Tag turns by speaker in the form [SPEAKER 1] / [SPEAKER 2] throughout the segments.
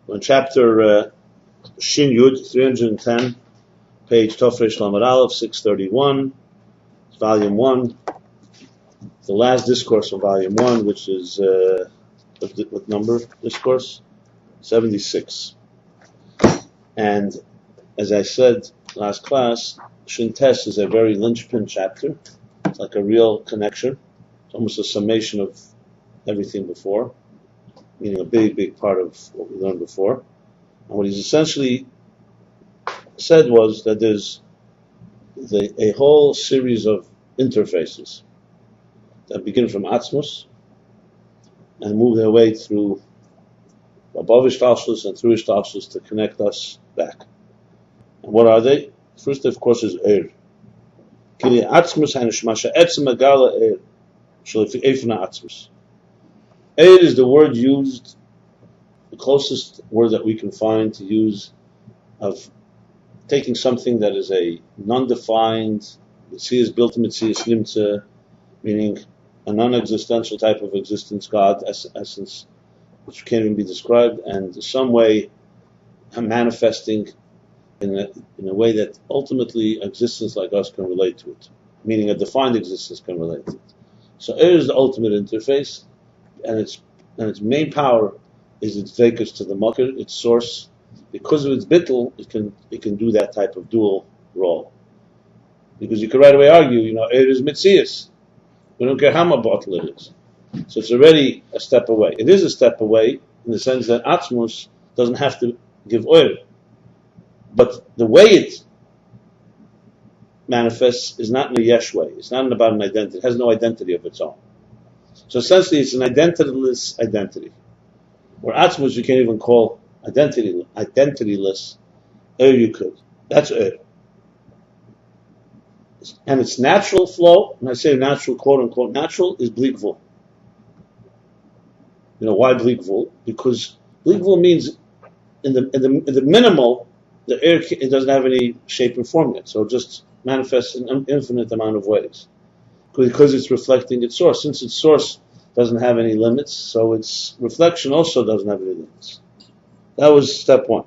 [SPEAKER 1] In chapter Shin Yud 310, page Tofresh Lamed Aleph 631, volume 1, the last discourse of volume 1, which is what number discourse? 76. And as I said last class, Shin Tes is a very linchpin chapter. It's like a real connection. It's almost a summation of everything before, meaning a big part of what we learned before. And what he's essentially said was that there's a whole series of interfaces that begin from Atzmus and move their way through above Ishtalshlus and through Ishtalshlus to connect us back. And what are they? First, of course, is Eir. Kili Atzmus HaNishmasha Etzem Agala Eir. Shalifi Eifna Atzmus. Eir is the word used, the closest word that we can find to use of taking something that is a non-defined, Mitzias built Mitzias Nimtza, meaning a non-existential type of existence, God, essence, which can't even be described, and in some way manifesting in a way that ultimately existence like us can relate to it, meaning a defined existence can relate to it. So Eir is the ultimate interface, and its main power is its vekas to the makir, its source. Because of its bittul, it can do that type of dual role. Because you could right away argue, Eir is mitzias. We don't care how much bottle it is. So it's already a step away. It is a step away in the sense that Atzmus doesn't have to give oil. But the way it manifests is not in a yesh way. It's not about an identity. It has no identity of its own. So essentially it's an identityless identity. Where Atzmus you can't even call identityless. Eir you could. That's Eir. And its natural flow, and I say natural, quote unquote natural, is Blikvul. Why Blikvul? Because Blikvul means in the minimal, the Eir it doesn't have any shape and form yet, so it just manifests in an infinite amount of ways. Because it's reflecting its source. Since its source doesn't have any limits, so its reflection also doesn't have any limits. That was step 1.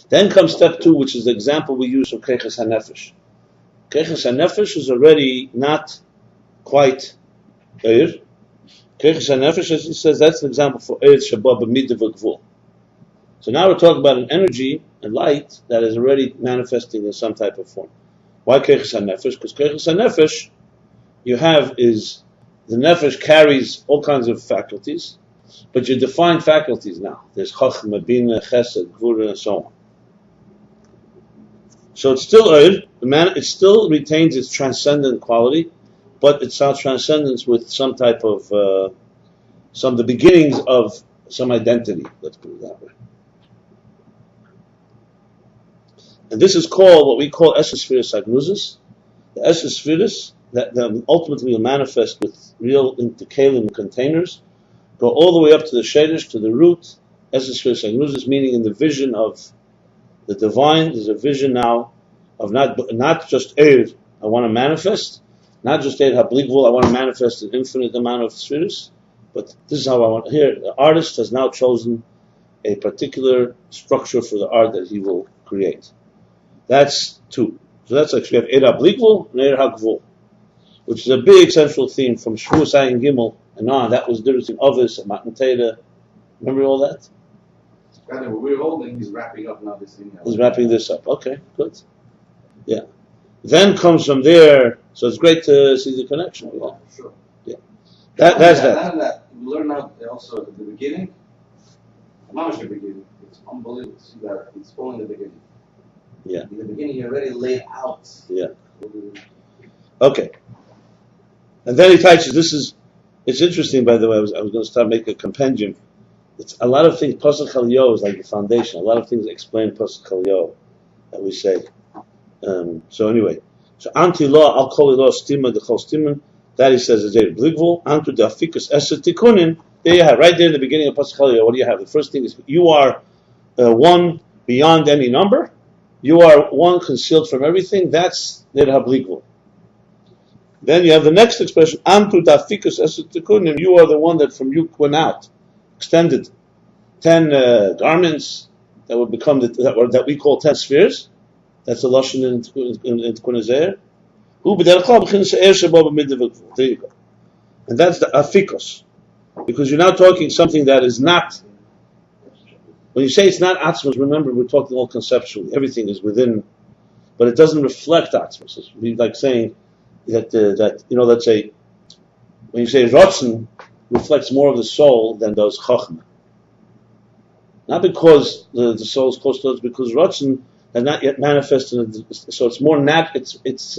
[SPEAKER 1] Then comes step 2, which is the example we use for koach HaNefesh. Koach HaNefesh is already not quite Eir. Koach HaNefesh, as he says, that's an example for Eir Shabbat B'midah V'Gvul. So now we're talking about an energy, a light, that is already manifesting in some type of form. Why koach HaNefesh? Because koach HaNefesh you have is, the Nefesh carries all kinds of faculties, but you define faculties now. There's Chachma, Bina, Chesed, Gvura, and so on. So it's still Eir, it still retains its transcendent quality, but it's our transcendence with some type of, the beginnings of some identity, let's put it that way. And this is called what we call Esesphiris Agnuzis. The Esesphiris that ultimately will manifest with real interkalim containers, go all the way up to the Shedish, to the root, Esesphiris Agnuzis, meaning in the vision of the divine. There's a vision now of not just Eir, I want to manifest, not just Eir HaBlikvul, I want to manifest an infinite amount of spheres, but this is how I want. Here, the artist has now chosen a particular structure for the art that he will create. That's 2. So that's actually Eir HaBlikvul and Eir HaGvul, which is a big central theme from Shavuos Ayin Gimel and on. That was the difference in Ovis and Matan Torah. Remember all that?
[SPEAKER 2] We're holding. He's wrapping up now.
[SPEAKER 1] He's wrapping this up. Okay, good. Yeah. Then comes from there. So it's great to see the connection.
[SPEAKER 2] Yeah, sure.
[SPEAKER 1] Yeah. That's that.
[SPEAKER 2] We learn now also at the beginning. Mamash the beginning. It's unbelievable to see that. It's only the beginning.
[SPEAKER 1] Yeah.
[SPEAKER 2] In the beginning, he already laid out.
[SPEAKER 1] Yeah. Okay. And then he teaches. It's interesting, by the way. I was going to start making a compendium. It's a lot of things. Pasuk Chalyo is like the foundation. A lot of things explain Pasuk Chalyo that we say. So anyway, anti law I'll call it law stima the chol stiman. That he says is Eir Blikvul. Antu the afikus eser tikunin. There you have right there in the beginning of Pasuk Chalyo. What do you have? The first thing is you are one beyond any number. You are one concealed from everything. That's Eir HaBlikvul. Then you have the next expression, Antu tafikus esutikunim, you are the one that from you went out, extended 10 garments that would become that we call 10 spheres. That's a lashon in Kunazer. There you go. And that's the afikos. Because you're now talking something that is not, when you say it's not atzmos, remember we're talking all conceptually. Everything is within, but it doesn't reflect atzmos. It's like saying that, let's say, when you say rotzen, reflects more of the soul than does chochmah. Not because the soul is close to us, because rotzen has not yet manifested. So it's more it's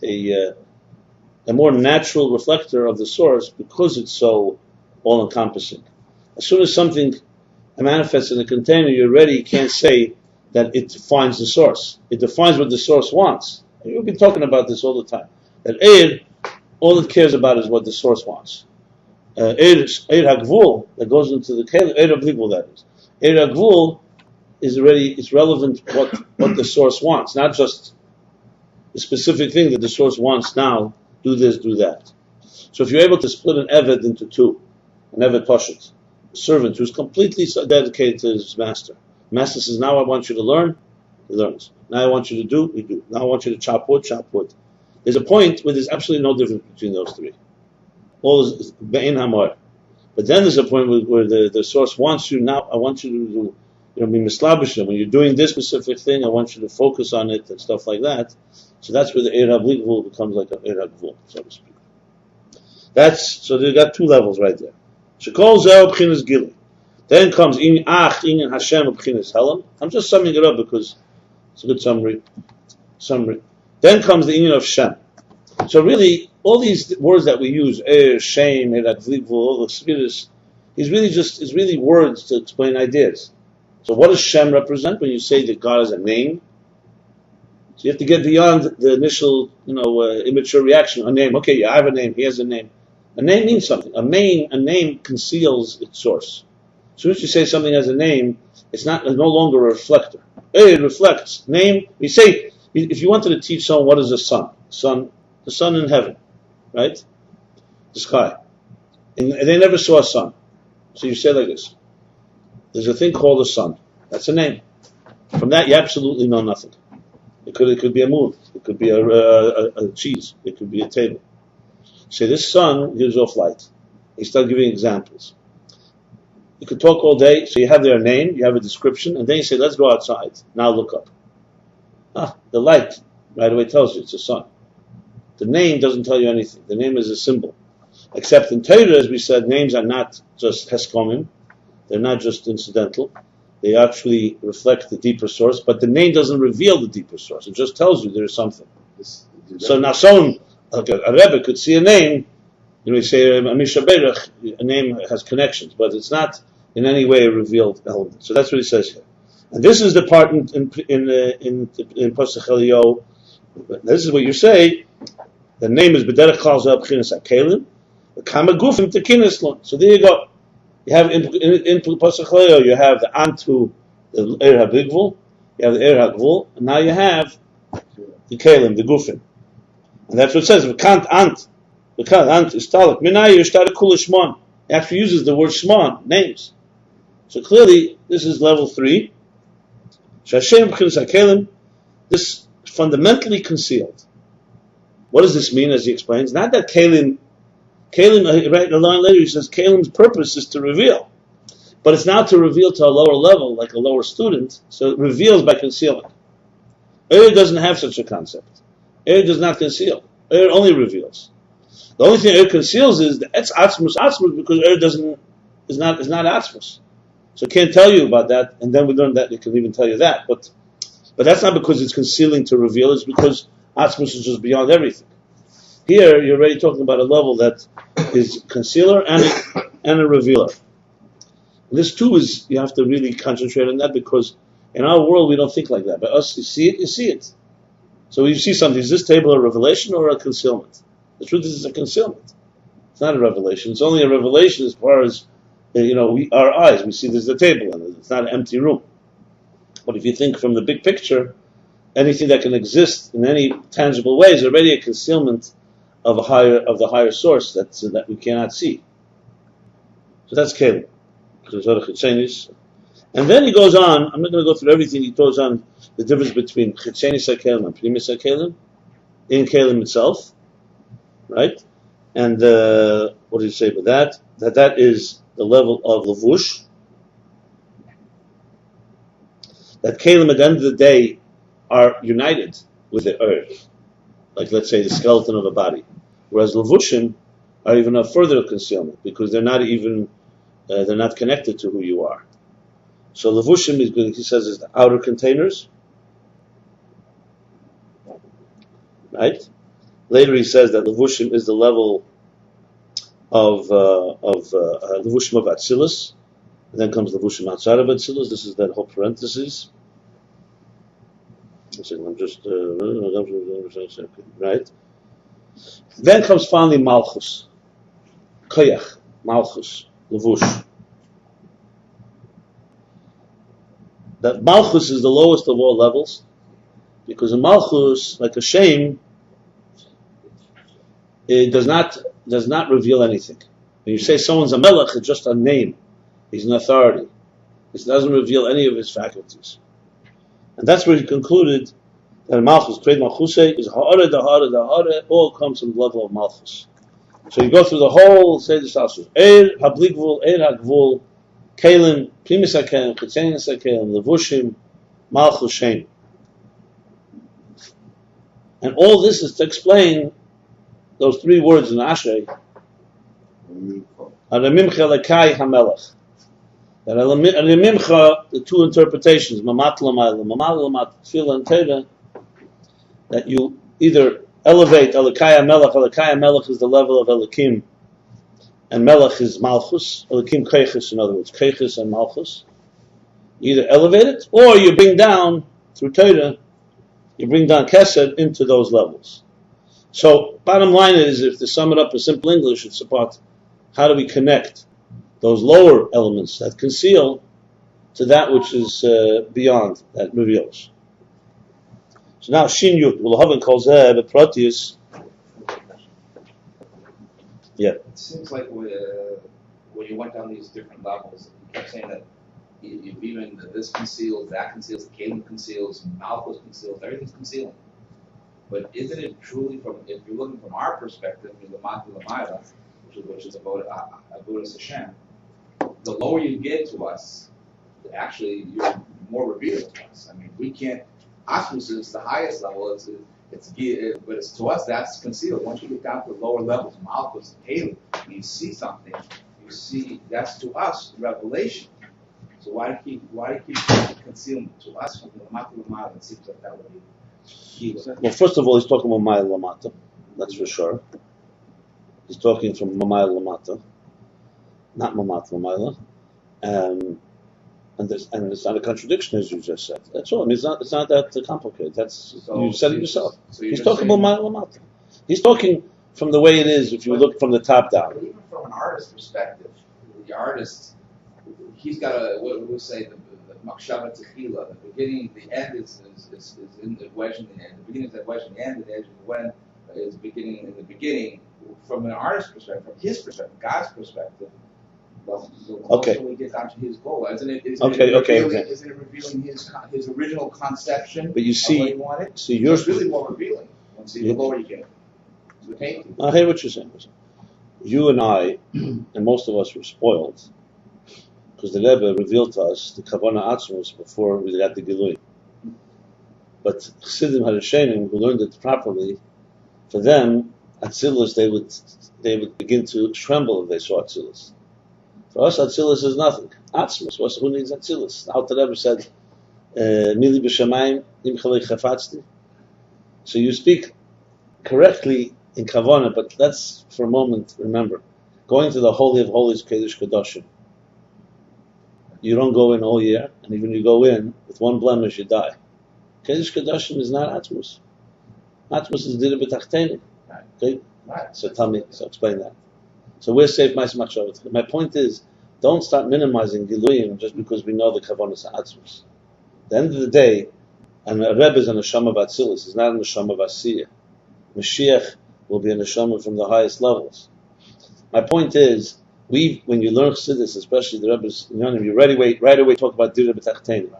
[SPEAKER 1] a more natural reflector of the source because it's so all-encompassing. As soon as something manifests in a container, you already can't say that it defines the source. It defines what the source wants. And you've been talking about this all the time. That Eir, all it cares about is what the source wants. Eir HaGvul, that goes into the Kelim, Eir HaGvul, that is. Eir HaGvul is already, it's relevant what the source wants, not just the specific thing that the source wants now, do this, do that. So if you're able to split an Eved into two, an Eved Pashut, a servant who's completely dedicated to his master. The master says, now I want you to learn, he learns. Now I want you to do, he do. Now I want you to chop wood, chop wood. There's a point where there's absolutely no difference between those three. All is Be'in Hamar. But then there's a point where the source wants you, now I want you to be mislabish. When you're doing this specific thing, I want you to focus on it and stuff like that. So that's where the Eir HaGvul becomes like an Eir HaGvul, so to speak. So they've got two levels right there. Shekol Zeh B'chinas Gili. Then comes Inyan Hashem B'chinas Helam. I'm just summing it up because it's a good summary. Then comes the Inyan of Shem. So really, all these words that we use, Eir, Shem, Eir HaGvul, all the spheres, is really words to explain ideas. So what does Shem represent when you say that God has a name? So you have to get beyond the initial, immature reaction. A name, okay, I have a name, he has a name. A name means something. A name conceals its source. As soon as you say something has a name, it's no longer a reflector. It reflects. Name, we say, if you wanted to teach someone what is the sun? The sun in heaven, right? The sky. And they never saw a sun. So you say like this. There's a thing called the sun. That's a name. From that, you absolutely know nothing. It could be a moon. It could be a cheese. It could be a table. Say this sun gives off light. You start giving examples. You could talk all day. So you have their name, you have a description, and then you say, let's go outside. Now look up. The light right away tells you it's a sun. The name doesn't tell you anything. The name is a symbol. Except in Torah, as we said, names are not just heskomim. They're not just incidental. They actually reflect the deeper source, but the name doesn't reveal the deeper source. It just tells you there's something. So now someone, like a Rebbe, could see a name, you say Amisha Berach, a name has connections, but it's not in any way a revealed element. So that's what he says here. And this is the part in Pasach Elio. This is what you say. The name is B'derech Chal Zeh B'chinas HaKelim, Kama Gufim Tekinas Lon. So there you go. You have in Pasach Elio, you have the Antu, the Eir HaBigvul, you have the Eir HaGvul, and now you have the Kelim, the Gufim. And that's what it says. V'kant Ant Istalak Minai Yishtar Kul Shmon. It actually uses the word Shmon, names. So clearly, this is level 3. Shashem B'chinas HaKelim. This is fundamentally concealed. What does this mean? As he explains, not that Kelim, right? A line later he says Kelim's purpose is to reveal, but it's not to reveal to a lower level, like a lower student. So it reveals by concealing. Eir doesn't have such a concept. Eir does not conceal. Eir only reveals. The only thing Eir conceals is the Etz Atzmus because Eir is not Atzmus. So it can't tell you about that, and then we learn that it can even tell you that. But that's not because it's concealing to reveal, it's because Atzmus is just beyond everything. Here, you're already talking about a level that is concealer and a revealer. And this too is, you have to really concentrate on that because in our world we don't think like that. By us, you see it. So you see something, is this table a revelation or a concealment? The truth is it's a concealment. It's not a revelation. It's only a revelation as far as, our eyes. We see there's a table and it's not an empty room. But if you think from the big picture, anything that can exist in any tangible way is already a concealment of the higher source that we cannot see. So that's Kalim. And then he goes on, I'm not going to go through everything, he goes on the difference between Chitzenis HaKelim and Primis HaKelim, in Kalim itself, right? And what did he say about that? That is the level of Levush. That Kalim at the end of the day are united with the earth, like let's say the skeleton of a body. Whereas Levushim are even a further concealment because they're not connected to who you are. So Levushim is good, he says, is the outer containers, right? Later he says that Levushim is the level of Levushim of Atzilus, and then comes Levushim outside of Atzilus. This is that whole parenthesis. I'm just right. Then comes finally Malchus, koach, Malchus, Levush. That Malchus is the lowest of all levels, because in Malchus, like a shame, it does not reveal anything. When you say someone's a melech, it's just a name. He's an authority. It doesn't reveal any of his faculties. And that's where he concluded that Malchus, Trade Malchusay, is ha'ara, all comes from the level of Malchus. So you go through the whole Seder Salsus. Habligvul, Hagvul, Kalim, Primis HaKelim, Chitzenis HaKelim, Levushim, Malchus, Shem. And all this is to explain those three words in Ashrei. Aramimcha Elokei haMelech. That Aramimcha, the two interpretations, Mamat Lamayla, Tefillah and Torah, that you either elevate Elokei haMelech is the level of Elokim, and Melech is Malchus, Elokim Koachis, in other words, Koachis and Malchus. You either elevate it, or you bring down, through Torah, you bring down Kesed into those levels. So, bottom line is, if to sum it up in simple English, it's about how do we connect those lower elements that conceal to that which is beyond, that reveals. So now, Shin Yud, Ulhaven calls Proteus. Yeah.
[SPEAKER 2] It seems like when you went down these different levels, you kept saying that even this conceals, that conceals, the Kalim conceals, Malchus conceals, everything's concealing. But isn't it truly if you're looking from our perspective, the Mati Lamayla, which is about Avodas Hashem, the lower you get to us, actually you're more revealed to us. I mean, we can't. Asmus is the highest level. But it's to us that's concealed. Once you get down to the lower levels, Malchus and Kalim, and you see something, you see that's to us revelation. So why keep concealment to us from the Mati Lamayla? It seems like that would be.
[SPEAKER 1] Well, first of all, he's talking about Maya Lamata, that's for sure. He's talking from Maya Lamata, not Mamat Lamayla, and it's not a contradiction, as you just said. That's all. I mean, it's not that complicated. You said it yourself. So he's talking about Maya Lamata. He's talking from the way it is. If you look from the top down,
[SPEAKER 2] but even from an artist's perspective, the artist, he's got what we say the Makshava Techila. The beginning, the end is in the wedge in the end. The beginning is that wedge in the end. The edge of the when is beginning in the beginning. From an artist's perspective, from his perspective, God's perspective, the closer we get down to his goal, isn't it? Isn't it revealing his original conception?
[SPEAKER 1] But you see,
[SPEAKER 2] of what he wanted?
[SPEAKER 1] So you're
[SPEAKER 2] really more revealing. Once the lower you get to the painting.
[SPEAKER 1] I hear what you're saying. You and I, and most of us, were spoiled. Because the Rebbe revealed to us the Kavanah Atzmos before we got the Gilui. But Chassidim Harashenim, who learned it properly, for them, Atzilus, they would begin to tremble if they saw Atzilus. For us, Atzilus is nothing. Atzmos, who needs Atzilus? The Alter Rebbe said, Mili b'shamayim, im chalei chafatzti. So you speak correctly in Kavanah, but let's, for a moment, remember, going to the Holy of Holies, Kodesh Kadoshim, you don't go in all year, and even you go in with one blemish, you die. Kodesh Kadoshim is not Atmos. Atmos is Dira B'Tachteni. Okay?
[SPEAKER 2] Right.
[SPEAKER 1] So tell me, explain that. So we're safe, my point is, don't start minimizing Giluyim just because we know the Kavanah's Atmos. At the end of the day, and a Rebbe is an Neshama of Atzilus, is not an Neshama of Asiyah. Mashiach will be a neshama from the highest levels. My point is, when you learn Chassidus, especially the Rebbe's, you right away talk about Dira B'Tachtein.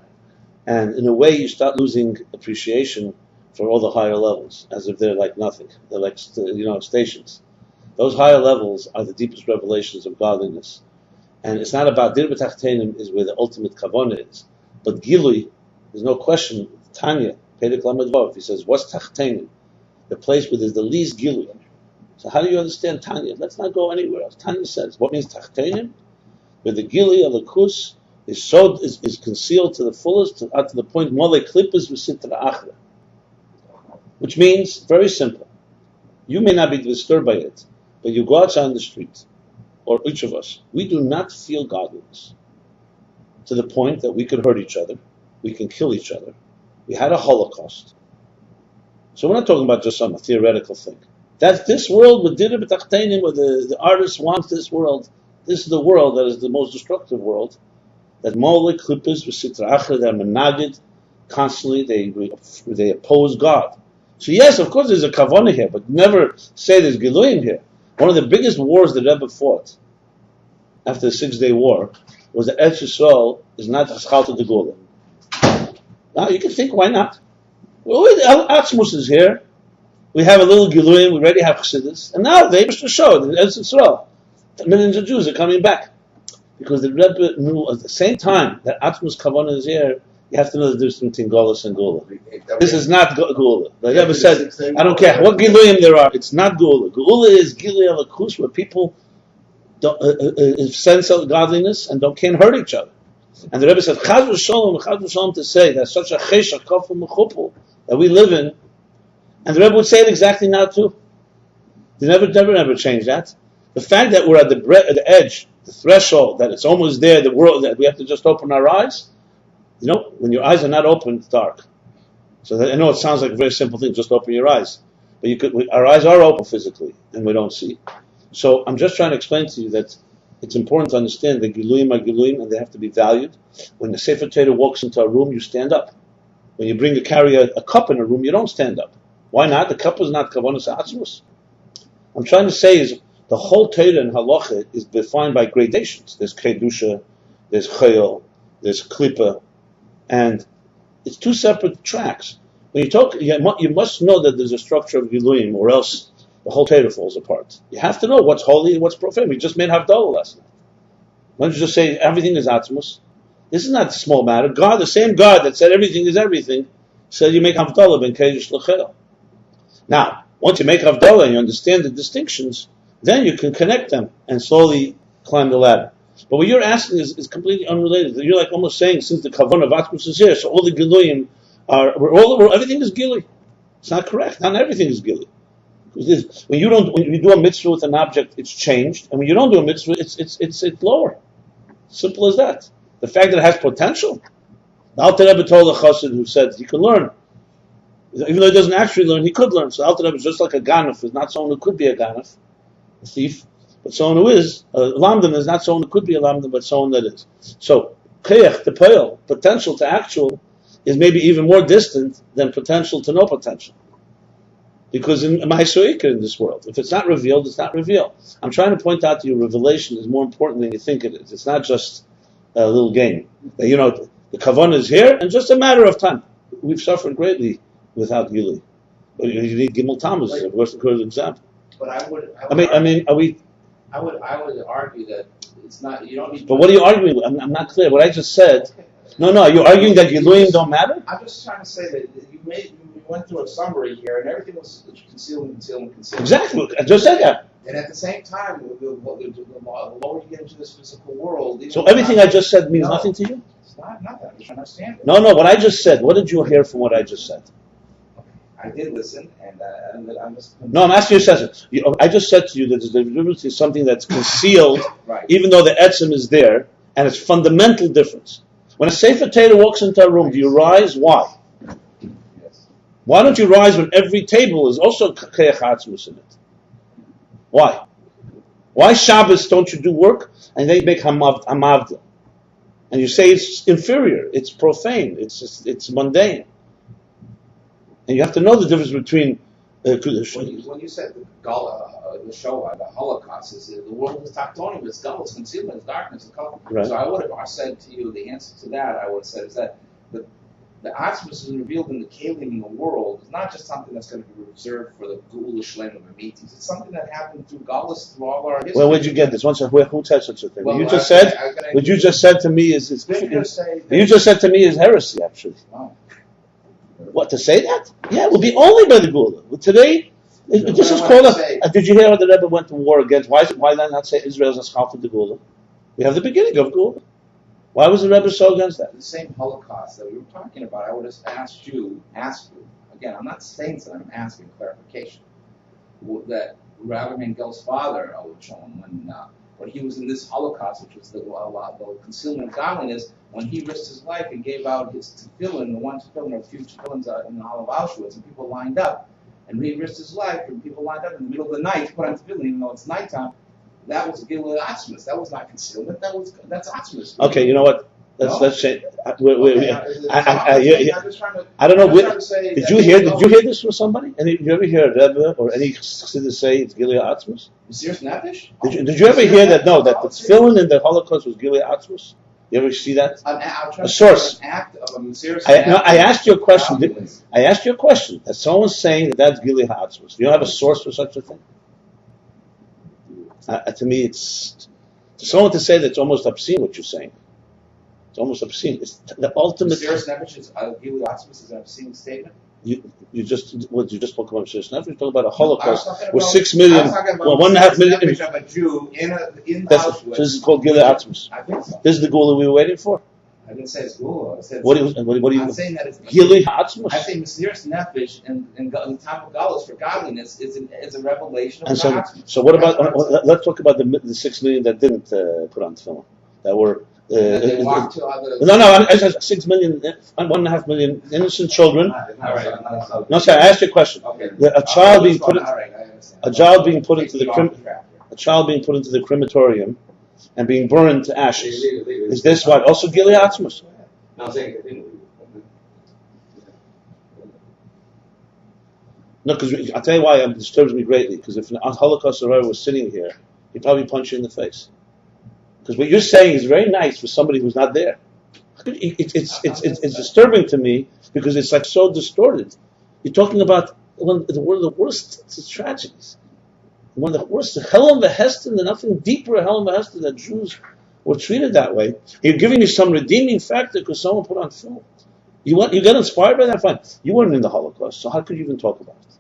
[SPEAKER 1] And in a way, you start losing appreciation for all the higher levels, as if they're like nothing. They're like, stations. Those higher levels are the deepest revelations of godliness. And it's not about Dira B'Tachtein is where the ultimate kavanah is. But Gilui, there's no question, Tanya, Perek Lamed Vav, he says, what's Tachtein? The place where there's the least Gilui. So how do you understand Tanya? Let's not go anywhere else. Tanya says, what means Tachtein? Where the Gilui of the Kus is concealed to the fullest, to the point Mole Klippas V'Sitra Achra. Which means, very simple, you may not be disturbed by it, but you go outside on the street, or each of us, we do not feel godliness to the point that we could hurt each other, we can kill each other. We had a Holocaust. So we're not talking about just some theoretical thing. That's this world with Dira B'Tachtein, where the artist wants this world. This is the world that is the most destructive world. That Mole Klippas V'Sitra Achra, they're menagid, constantly they oppose God. So yes, of course there's a kavanah here, but never say there's Giluyim here. One of the biggest wars the Rebbe fought after the 6-day war was that Eretz Yisrael is not Haschalta de Gula. Now you can think, why not? Well, Atzmus is here. We have a little Giluyim, we already have Chassidus, and now they wish to show that Eretz Yisrael, millions of Jews are coming back. Because the Rebbe knew at the same time that Atzmus kavanah is here, you have to know the difference between Golus and Gula. This is not Gula. The Rebbe said, I don't care what Giluyim there are, it's not Gula. Gula is Gilui Alakus, where people sense of godliness and can't hurt each other. And the Rebbe said, Chaz v'sholom to say that such a cheshach kafel mechupel that we live in, and the Rebbe would say it exactly now too. They never change that. The fact that we're at the edge, the threshold, that it's almost there, the world, that we have to just open our eyes. When your eyes are not open, it's dark. So I know it sounds like a very simple thing, just open your eyes. But our eyes are open physically, and we don't see. So I'm just trying to explain to you that it's important to understand that Giluyim are Giluyim, and they have to be valued. When the Sefer Torah walks into a room, you stand up. When you carry a cup in a room, you don't stand up. Why not? The cup is not Kavanas Atzmus. I'm trying to say is, the whole Torah and Halacha is defined by gradations. There's Kedusha, there's Chayil, there's Klippa, and it's two separate tracks. When you talk, you must know that there's a structure of Giluyim, or else the whole Torah falls apart. You have to know what's holy and what's profane. We just made Havdalah last night. Why don't you just say everything is Atzmus? This is not a small matter. God, the same God that said everything is everything, said you make Havdalah ben Kedush l'Chayil. Now, once you make Havdalah and you understand the distinctions, then you can connect them and slowly climb the ladder. But what you're asking is completely unrelated. You're like almost saying, since the kavanah of Atzmus is here, so all the Giluyim everything is Gilui. It's not correct. Not everything is Gilui. When you do a mitzvah with an object, it's changed, and when you don't do a mitzvah, it's lower. Simple as that. The fact that it has potential. The Alter Rebbe told a chassid who said he can learn. Even though he doesn't actually learn, he could learn. So Alter Rebbe is just like a ganef. Is not someone who could be a ganef, a thief, but someone who is. A lamdan is not someone who could be a lamdan, but someone that is. So, koach, the poel, potential to actual, is maybe even more distant than potential to no potential. Because in this world, if it's not revealed, it's not revealed. I'm trying to point out to you, revelation is more important than you think it is. It's not just a little game. The kavanah is here, and just a matter of time. We've suffered greatly without Gili. But you need Gimel Tammuz as a good example.
[SPEAKER 2] But I would argue that it's not. You don't need.
[SPEAKER 1] But what are you arguing with? I'm not clear. What I just said. No. You're arguing that Giluim don't matter.
[SPEAKER 2] I'm just trying to say that you went through a summary here, and everything was concealed.
[SPEAKER 1] Exactly. I just said that.
[SPEAKER 2] And at the same time, the lower you get into this physical world.
[SPEAKER 1] So everything I just said means nothing to you?
[SPEAKER 2] It's not nothing. I'm just trying to understand it.
[SPEAKER 1] No. What I just said. What did you hear from what I just said?
[SPEAKER 2] I did listen, and I'm just.
[SPEAKER 1] No, I'm asking you a question. I just said to you that the difference is something that's concealed,
[SPEAKER 2] right.
[SPEAKER 1] Even though the etzem is there, and it's fundamental difference. When a Sefer Torah walks into a room, do you rise? Why?
[SPEAKER 2] Yes.
[SPEAKER 1] Why don't you rise when every table is also koach atzmus in it? Why? Why Shabbos don't you do work and they make hamavdil? And you say it's inferior, it's profane, it's mundane. And you have to know the difference between
[SPEAKER 2] When you said the Shoah, the Holocaust, is the world is tachtonim, it's Gala, it's concealment, it's darkness, it's color.
[SPEAKER 1] Right.
[SPEAKER 2] So I would have said to you, the answer to that, I would have said, is that the Atzmus is revealed in the Kalim in the world. It's not just something that's going to be reserved for the Gula Shlem of the Metis. It's something that happened through Galus, through all our history.
[SPEAKER 1] Well, where'd you get this? Who said such a thing?
[SPEAKER 2] Well,
[SPEAKER 1] what you just said to me is heresy, actually.
[SPEAKER 2] Wow.
[SPEAKER 1] What, to say that? Yeah, it will be only by the Gula. But today, this is called did you hear how the Rebbe went to war against? Why then not say Israel's a schal for the Gula? We have the beginning of Gula. Why was the Rebbe so against that?
[SPEAKER 2] The same Holocaust that we were talking about, I would have asked you, again, I'm not saying that, I'm asking clarification, that Rabbi Mengel's father, when he was in this Holocaust, which was the concealment of godliness, when he risked his life and gave out his tefillin, the one tefillin or a few tefillins in the Hall of Auschwitz, and people lined up, and he risked his life, and people lined up in the middle of the night to put on tefillin, even though it's nighttime. That was a Gilui Atzmus. That was not concealment. That's Atzmus.
[SPEAKER 1] Okay, you know what? Let's say. I don't know. Did you hear this from somebody? Did you ever hear a Rebbe or any Chassidus say it's Gilui Atzmus?
[SPEAKER 2] Mesiras Nefesh?
[SPEAKER 1] Did you ever hear that? No, that the tefillin in the Holocaust was Gilui Atzmus. You ever see that? A source. I asked you a question. I asked you a question. That someone's saying that that's Gilui Atzmus. You don't have a source for such a thing? To me, it's to someone to say that it's almost obscene what you're saying. It's almost obscene. It's the ultimate.
[SPEAKER 2] Mesiras Nefesh is Gilui Atzmus is an obscene statement.
[SPEAKER 1] You just spoke about Mesiras Nefesh. You talk about a Holocaust with 6 million, 1.5 million.
[SPEAKER 2] Of a Jew in Auschwitz.
[SPEAKER 1] So this is called Gilui Atzmus.
[SPEAKER 2] I think so.
[SPEAKER 1] This is the Gula we were waiting for.
[SPEAKER 2] I didn't say it's Gula. I said
[SPEAKER 1] what do you?
[SPEAKER 2] I'm saying that it's
[SPEAKER 1] Gilui Atzmus.
[SPEAKER 2] I say Mesiras Nefesh in the time of Galus for godliness is a revelation of
[SPEAKER 1] and
[SPEAKER 2] Atzmus.
[SPEAKER 1] So what about? Let's talk about the 6 million that didn't put on film, that were.
[SPEAKER 2] They walked to other.
[SPEAKER 1] No. 6 million, 1.5 million innocent children. No, sir. I asked you a question.
[SPEAKER 2] Okay.
[SPEAKER 1] A child being put into the crematorium and being burned to ashes. Is this what? Also Gilui Atzmus?
[SPEAKER 2] No, I'm saying.
[SPEAKER 1] No, because I'll tell you why it disturbs me greatly. Because if a Holocaust survivor was sitting here, he'd probably punch you in the face. Because what you're saying is very nice for somebody who's not there. It's disturbing to me because it's like so distorted. You're talking about one of the worst tragedies. One of the worst, the hell of a Heston, and nothing deeper hell of a Heston that Jews were treated that way. You're giving me some redeeming factor because someone put on film. You get inspired by that? Fine. You weren't in the Holocaust, so how could you even talk about it?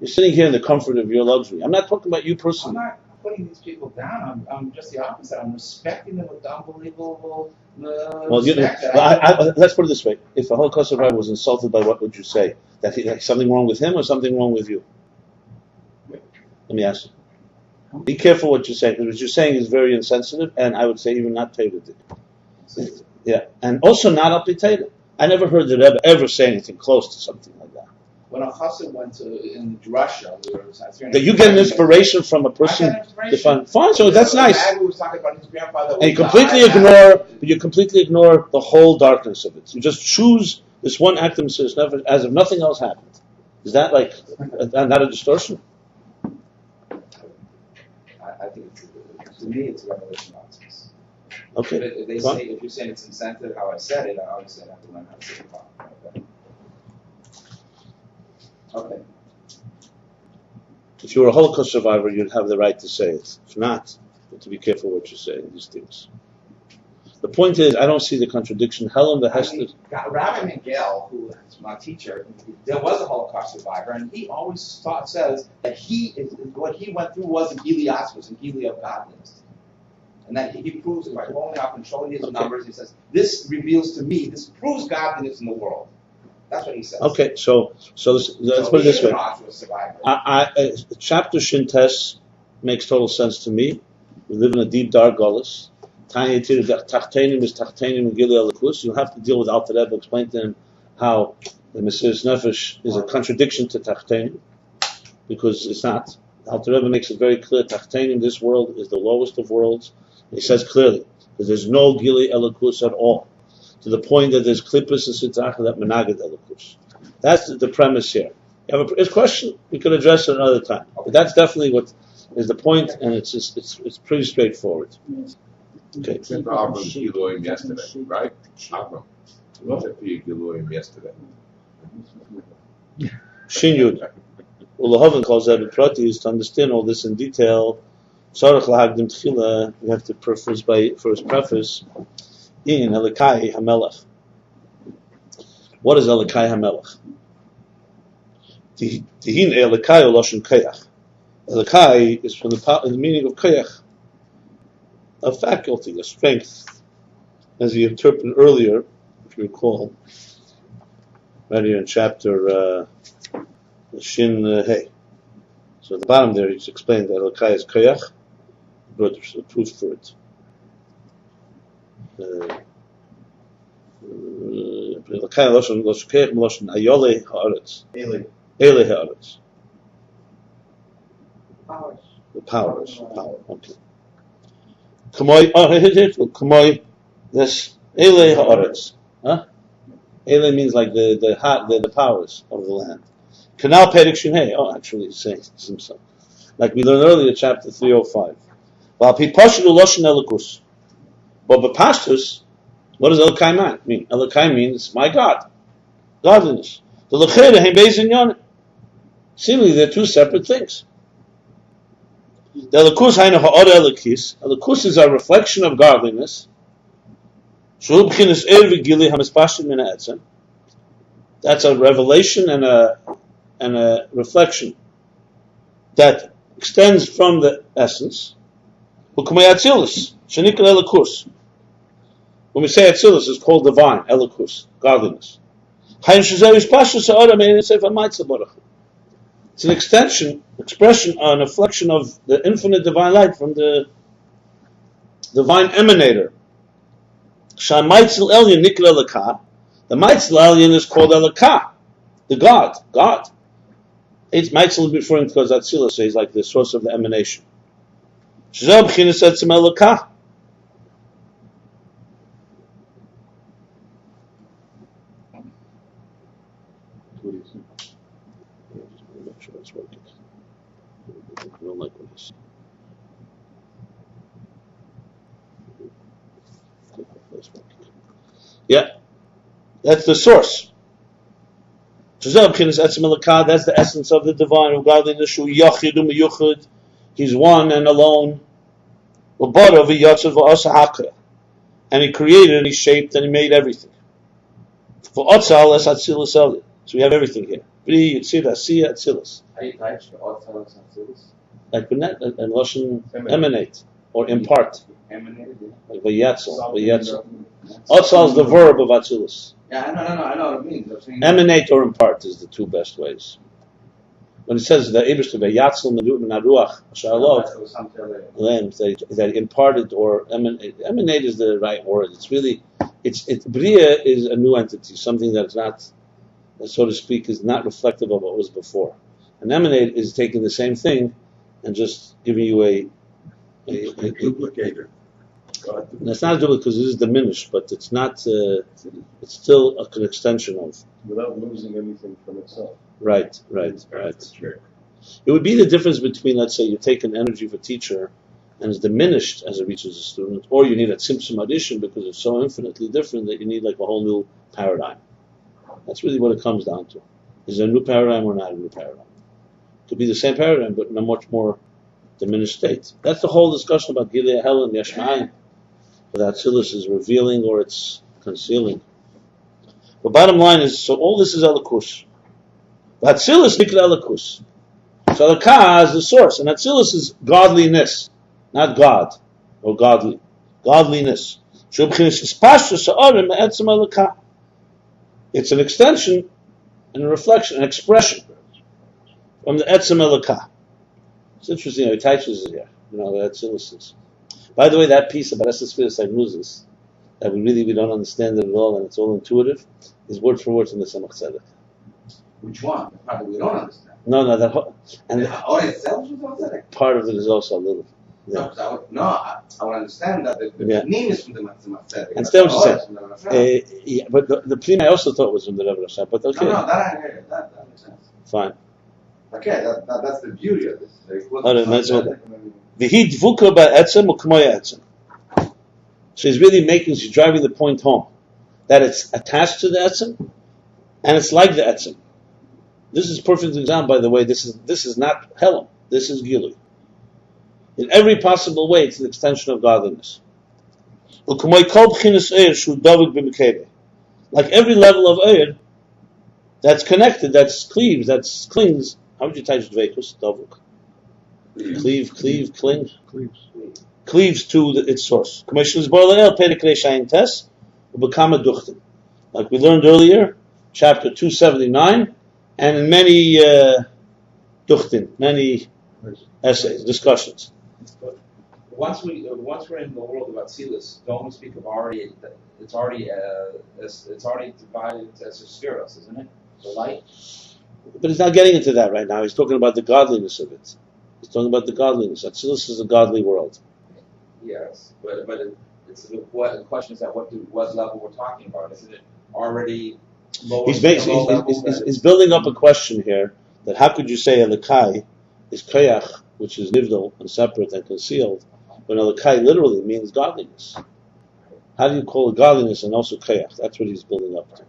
[SPEAKER 1] You're sitting here in the comfort of your luxury. I'm not talking about you personally.
[SPEAKER 2] I'm not putting these people down. I'm just the opposite. I'm respecting them with unbelievable respect.
[SPEAKER 1] Let's put it this way. If a Holocaust survivor was insulted by what would you say? That something wrong with him or something wrong with you? Let me ask you. Be careful what you're saying, because what you're saying is very insensitive, and I would say even not tailored. Yeah, and also not up to tailor. I never heard the Rebbe ever say anything close to something like that.
[SPEAKER 2] When a chassid went in Russia,
[SPEAKER 1] that you get an inspiration from a person. Fine, so that's nice.
[SPEAKER 2] Was talking about his grandfather
[SPEAKER 1] and you completely ignore the whole darkness of it. You just choose this one act of Mesiras Nefesh as if nothing else happened. Is that not a distortion?
[SPEAKER 2] I think to me it's a revelation of Atzmus.
[SPEAKER 1] Okay.
[SPEAKER 2] But if you're saying it's insensitive how I said it, I obviously have to learn how to say it properly. Okay.
[SPEAKER 1] If you were a Holocaust survivor, you'd have the right to say it. If not, you have to be careful what you say in these things. The point is, I don't see the contradiction. Helen the Hester.
[SPEAKER 2] Rabbi Miguel, who is my teacher, there was a Holocaust survivor, and he always says that what he went through was a Gilui Atzmus, and Gilui of godliness. And that he proves it by going up and showing his numbers. He says, this reveals to me, this proves godliness in the world. That's what he says.
[SPEAKER 1] Okay, so let's put it this way. Chapter Shintes makes total sense to me. We live in a deep, dark gullus. Tachteinim is Tachteinim and Gilui Elikus. You have to deal with Alter Rebbe, explain to him how the Mesiras Nefesh is a contradiction to Tachteinim, because it's not. Alter Rebbe makes it very clear, Tachteinim, this world, is the lowest of worlds. He says clearly, that there's no Gilui Elikus at all, to the point that there's Klippus and Sitzach that Menaged Elikus. That's the premise here. You have a question, we could address it another time. But that's definitely what is the point, and it's pretty straightforward. Okay.
[SPEAKER 3] Sent to Avram Giluim yesterday, right? Avram. What did you Giluim yesterday?
[SPEAKER 1] Shin Yud. Ulahoven calls that Prati is to understand all this in detail. Sarach lahagdim tchila. We have to preface by first preface. In Elokei haMelech. What is Elokei haMelech? Tihin Elokei Loshen koach. Elokei is from the meaning of koach, a faculty, a strength, as he interpreted earlier, if you recall, right here in chapter Shin Hey. So at the bottom there, he's explained that Elokei is koach. He brought a proof for it. Elokei Loshen koach Loshen Ayole haaretz. Ele haaretz.
[SPEAKER 4] Powers.
[SPEAKER 1] The powers. Power. Okay. Kamoi, this Ele haaretz. Huh? Ele means like the powers of the land. Canal Perik Shinhei. Oh, actually, he's saying this himself. Like we learned earlier, chapter 305. While Pipashu Loshen Elokus. But Bapashtus, what does Elokei mean? Elokei means my God. Godliness. The Elokei haMelech Beis Volume. Seemingly, they're two separate things. The Elokus hainu ha'or Elokis. Elokus is a reflection of godliness. Shu b'chinas er v'gili hamispashim min ha'etzem. That's a revelation and a reflection that extends from the essence. U'kumei Atzilus shenikra Elokus. When we say Atzilus, it's called divine, Elokus, godliness. It's an expression, an reflection of the infinite divine light from the divine emanator. The Maitzel Elyon is called Elokei, the God. It's Maitzel referring to Atzilus, so he's like the source of the emanation. Elokei. Yeah, that's the source. That's the essence of the divine of godliness. He's one and alone. And he created and he shaped and he made everything. So we have everything here. Bri, Yitzira, Asiya, Atzilus.
[SPEAKER 2] How do you touch the Otzal and Atzilus?
[SPEAKER 1] Like and Loshen emanate or impart.
[SPEAKER 2] Emanated, yeah.
[SPEAKER 1] Like Vayatzel. Otzal is the verb of Atzilus.
[SPEAKER 2] Yeah, I know what it means. I'm saying
[SPEAKER 1] Emanate or impart is the two best ways. When it says the Eibishter Vayatzel min haruach Shalom, that imparted or emanate is the right word. It's really Bria is a new entity, something that's not, so to speak, is not reflective of what was before. An emanate is taking the same thing and just giving you a
[SPEAKER 3] duplicator.
[SPEAKER 1] And it's not a duplicate because it is diminished, but it's not. It's still an extension of.
[SPEAKER 5] Without losing anything from itself.
[SPEAKER 1] Right. It would be the difference between, let's say, you take an energy of a teacher and it's diminished as it reaches a student, or you need a tzimtzum addition because it's so infinitely different that you need like a whole new paradigm. That's really what it comes down to. Is there a new paradigm or not a new paradigm? It could be the same paradigm, but in a much more diminished state. That's the whole discussion about Gilei Helen Yashmaim. Whether Atzilus is revealing or it's concealing. The bottom line is, so all this is Elokus. But Atzilus nikra Elokus. So Elokei is the source, and Atzilus is godliness, not God or godly. Godliness. It's an extension and a reflection, an expression from the Etzem Elokei. It's interesting how he touches it here. The Atzilus is. By the way, that piece about Esesfiras Agnuzis, that we don't understand it at all, and it's all intuitive, is word for word from the Tzemach Tzedek.
[SPEAKER 2] which one? The part that we don't understand.
[SPEAKER 1] No, that whole, and
[SPEAKER 2] The Ha'or itself is Tzemach Tzedek.
[SPEAKER 1] part of it is also a little. Yeah.
[SPEAKER 2] I would understand that the name is from the Tzemach Tzedek.
[SPEAKER 1] I understand what you're
[SPEAKER 2] saying.
[SPEAKER 1] Yeah, but the Plim I also thought was from the Rebbe Rashab, but okay.
[SPEAKER 2] No, that I hear. That makes sense.
[SPEAKER 1] Fine.
[SPEAKER 2] Okay, that's the beauty of this.
[SPEAKER 1] V'hi dvuka ba'etzem u'k'moy etzem. So she's driving the point home. That it's attached to the etzem, and it's like the etzem. This is a perfect example, by the way. This is not Helam. This is Gilui. In every possible way, it's an extension of godliness. Like every level of Eir, that's connected, that's cleaves, that's clings. How would you type Dveikus? Davuk. Cling. Cleaves to its source. Like we learned earlier, chapter 279, and in many duchtin, many essays, discussions.
[SPEAKER 2] Once we're in the world of Atzilus, don't we speak of already? It's already divided as a spheros, isn't it? The light.
[SPEAKER 1] But he's not getting into that right now. He's talking about the godliness of it. He's talking about the godliness. Atzilus is a godly world.
[SPEAKER 2] Yes, but the question is at what level we're talking about? Isn't it already lower?
[SPEAKER 1] He's building up a question here that how could you say Elokei is koach, which is nivdal and separate and concealed, when Elokei literally means godliness? How do you call it godliness and also koach? That's what he's building up to.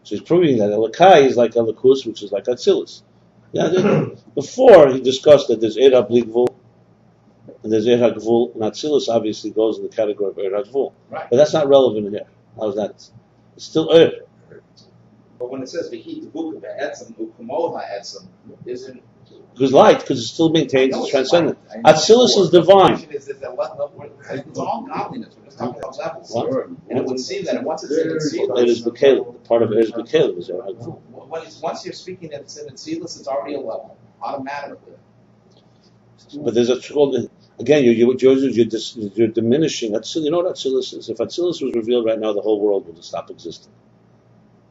[SPEAKER 1] So he's proving that Elokei is like Elokus, which is like Atzilus. Yeah, before he discussed that there's Eir HaBli and there's Eir HaGvul, and Atzilus obviously goes in the category of Eir HaGvul.
[SPEAKER 2] Right.
[SPEAKER 1] But that's not relevant here. How's that? It's still Eir.
[SPEAKER 2] But when it says V'hi Dvuka Ba'etzem U'Kamo HaEtzem, isn't
[SPEAKER 1] Because it still maintains its transcendence. Atzilus is divine.
[SPEAKER 2] It's all godliness. We're just talking about levels.
[SPEAKER 1] What?
[SPEAKER 2] And it would seem that once it's in Atzilus,
[SPEAKER 1] It is B'Kaleb. Part of it is B'Kaleb. Is Eir HaGvul.
[SPEAKER 2] once you're speaking that it's in Atzilus, it's already a level, automatically.
[SPEAKER 1] But there's again, you're diminishing. You know what Atzilus is? If Atzilus was revealed right now, the whole world would stop existing.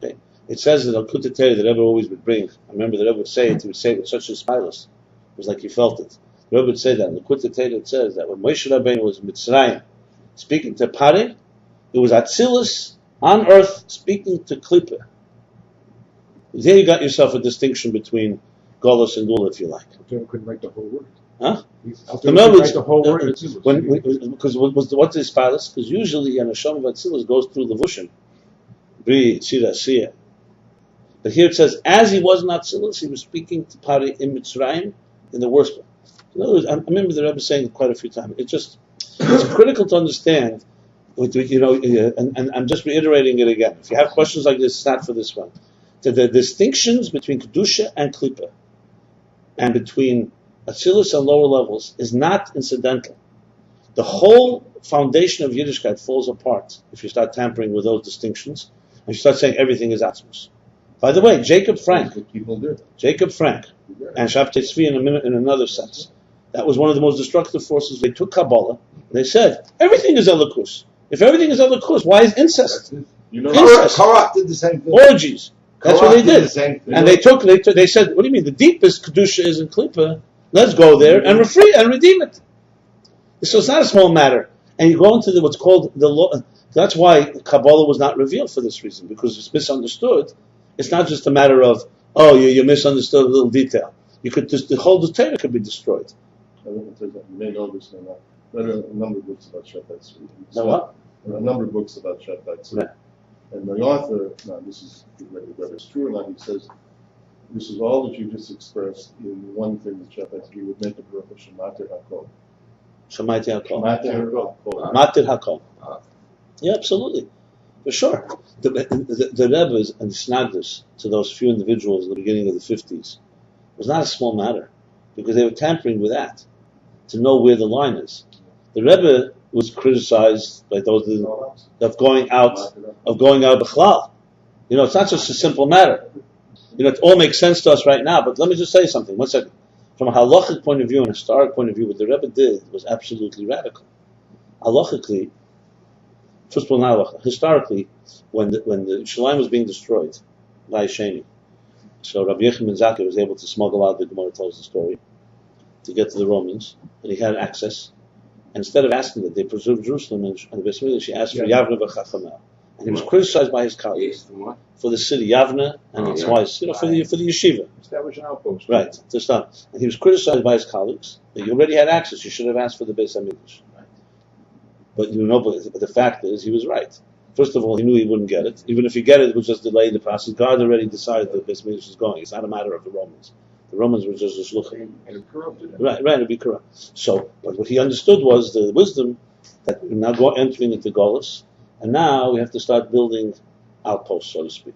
[SPEAKER 1] Okay. It says that Al-Kutateri, the Rebbe always would bring. I remember the Rebbe would say it. He would say it with such a smilus. It was like he felt it. The Rebbe would say that. Al-Kutateri, it says that when Moshe Rabbeinu was Mitzrayim, speaking to Pari, it was Atzilus on earth speaking to Klippa. There you got yourself a distinction between Golus and Gula, if you like.
[SPEAKER 5] Couldn't write the whole word.
[SPEAKER 1] Huh?
[SPEAKER 5] In other words, the whole word.
[SPEAKER 1] Because what's his palace? Because usually an Hashem of Atzilus goes through the Vushim. Bri, Tzira, Siya. But here it says, as he was in Atzilus, he was speaking to Pari in Mitzrayim in the worst way. In other words, I remember the Rebbe saying it quite a few times. It's critical to understand, and I'm just reiterating it again. If you have questions like this, it's not for this one. The distinctions between Kedusha and Klippa, and between Atzilus and lower levels, is not incidental. The whole foundation of Yiddishkeit falls apart if you start tampering with those distinctions, and you start saying everything is Atzmus. By the way, Jacob Frank, and Shabtai Tzvi in another sense, that was one of the most destructive forces. They took Kabbalah, and they said, everything is Elokus. If everything is Elokus, why is incest?
[SPEAKER 4] Incest. Koach did the same thing.
[SPEAKER 1] Orgies. That's what they did.
[SPEAKER 4] The same thing.
[SPEAKER 1] And they said, what do you mean? The deepest Kedusha is in Klippa. Let's go there and redeem it. So it's not a small matter. And you go into what's called the law. That's why Kabbalah was not revealed for this reason, because it's misunderstood. It's not just a matter of, you misunderstood a little detail. You could just, the whole Torah could be destroyed.
[SPEAKER 5] I think it says that you may know this or not. There are a number of books about Shabtai Tzvi.
[SPEAKER 1] Now what?
[SPEAKER 5] There are a number of books about Shabtai Tzvi.
[SPEAKER 1] Right.
[SPEAKER 5] And the author, now this is whether it's true or not, he says, this is all that you just expressed in one thing that Shabtai Tzvi would make a bracha Shematir HaKol.
[SPEAKER 1] Shematir HaKol.
[SPEAKER 5] Shematir
[SPEAKER 1] Matir HaKol. Yeah, absolutely. For sure. The Rebbe's and the Snagders to those few individuals in the beginning of the 50s was not a small matter, because they were tampering with that to know where the line is. The Rebbe was criticized by those of going out b'chlal. It's not just a simple matter. It all makes sense to us right now, but let me just say something. 1 second. From a halachic point of view and a historic point of view, what the Rebbe did was absolutely radical. Halachically, first of all, historically, when the Shalim was being destroyed by Sheni, so Rabbi Yechim ben Zakkai was able to smuggle out, the Gemara tells the story, to get to the Romans, and he had access. And instead of asking that they preserve Jerusalem and the Beis Volume, she asked for Yavne v'Chachamel. And he was criticized by his colleagues for the city Yavne and its wise, for the yeshiva.
[SPEAKER 3] Establish an outpost.
[SPEAKER 1] Right, to start. And he was criticized by his colleagues that you already had access. You should have asked for the Beis Hamikdash. But but the fact is, he was right. First of all, he knew he wouldn't get it. Even if he get it, it would just delay the process. God already decided that Beis Hamikdash is going. It's not a matter of the Romans. The Romans were just looking.
[SPEAKER 3] And it corrupted it.
[SPEAKER 1] Right, it'd be corrupt. So, but what he understood was the wisdom that we're now entering into Golus, and now we have to start building outposts, so to speak.